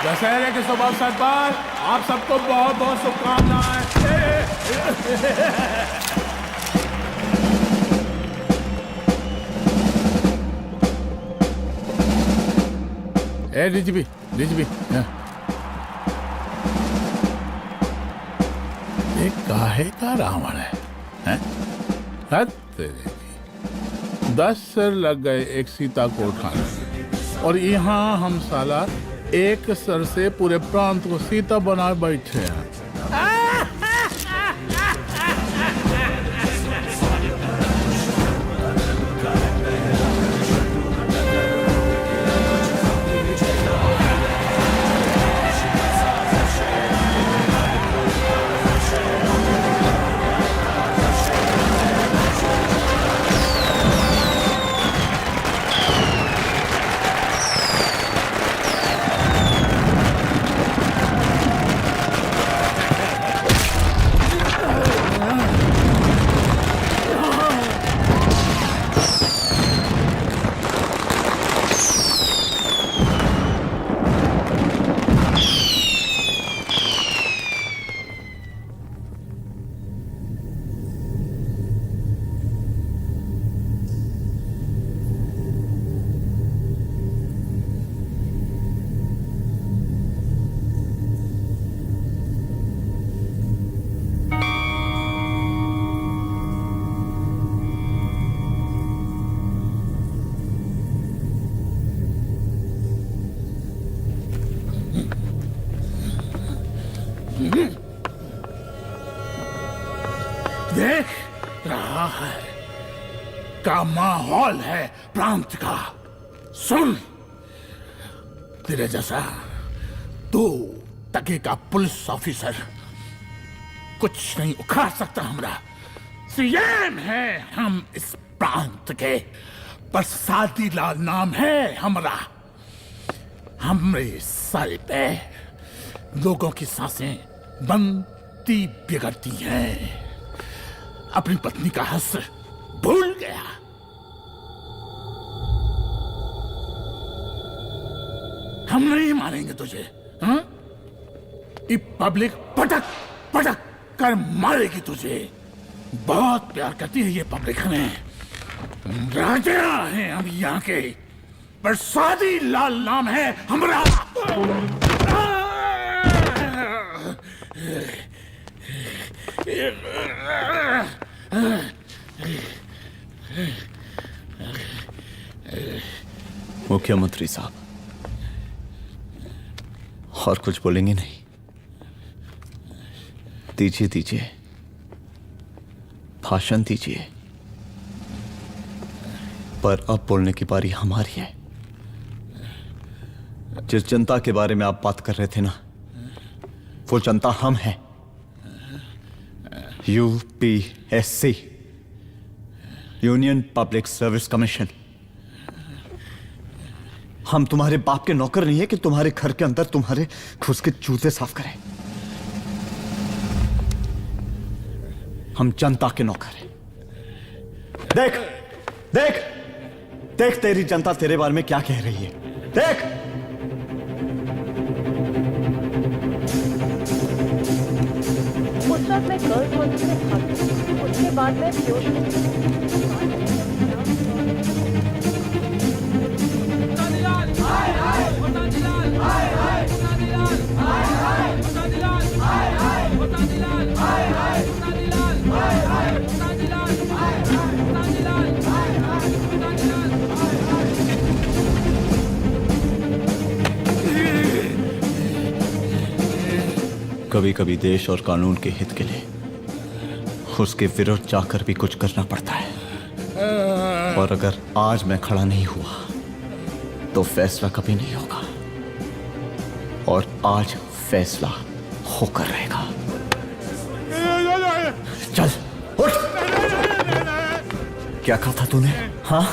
दशहरे के शुभ अवसर पर आप सबको बहुत बहुत शुभकामनाएं। ए डीजीपी, डीजीपी, ये काहे का रावण है? हद तेरे की। 10 सिर लग गए एक सीता को उठाने, और यहाँ हम साला एक सर से पूरे प्रांत को सीता बनाए बैठे हैं। देख रहा है का माहौल है प्रांत का। सुन, तेरे जैसा 2 टके का पुलिस ऑफिसर कुछ नहीं उखाड़ सकता। हमारा सीएम है हम इस प्रांत के, बरसाती लाल नाम है हमारा। हमरे सर पे लोगों की सांसें बंद पति बिगड़ती है, अपनी पत्नी का हक भूल गया। हम नहीं मारेंगे तुझे, हाँ? ये पब्लिक पटक पटक कर मारेगी तुझे। बहुत प्यार करती है ये पब्लिक हमें। राजा हैं हम यहाँ के, प्रसादी लाल नाम है हमारा। मुख्यमंत्री साहब, और कुछ बोलेंगे नहीं? दीजिए दीजिए, भाषण दीजिए, पर अब बोलने की बारी हमारी है। जिस जनता के बारे में आप बात कर रहे थे ना, वो जनता हम हैं। UPSC, union public service commission. हम तुम्हारे बाप के नौकर नहीं है कि तुम्हारे घर के अंदर तुम्हारे घुस के जूते साफ करें। हम जनता के नौकर हैं। देख देख देख, तेरी जनता तेरे बारे में क्या कह रही है। देख, उस वक्त मैं गर्ल्स हॉस्टल में भागी, उसके बाद मैं कभी कभी देश और कानून के हित के लिए उसके विरुद्ध जाकर भी कुछ करना पड़ता है। और अगर आज मैं खड़ा नहीं हुआ तो फैसला कभी नहीं होगा, और आज फैसला होकर रहेगा। चल उठ। क्या कहा था तूने? हाँ,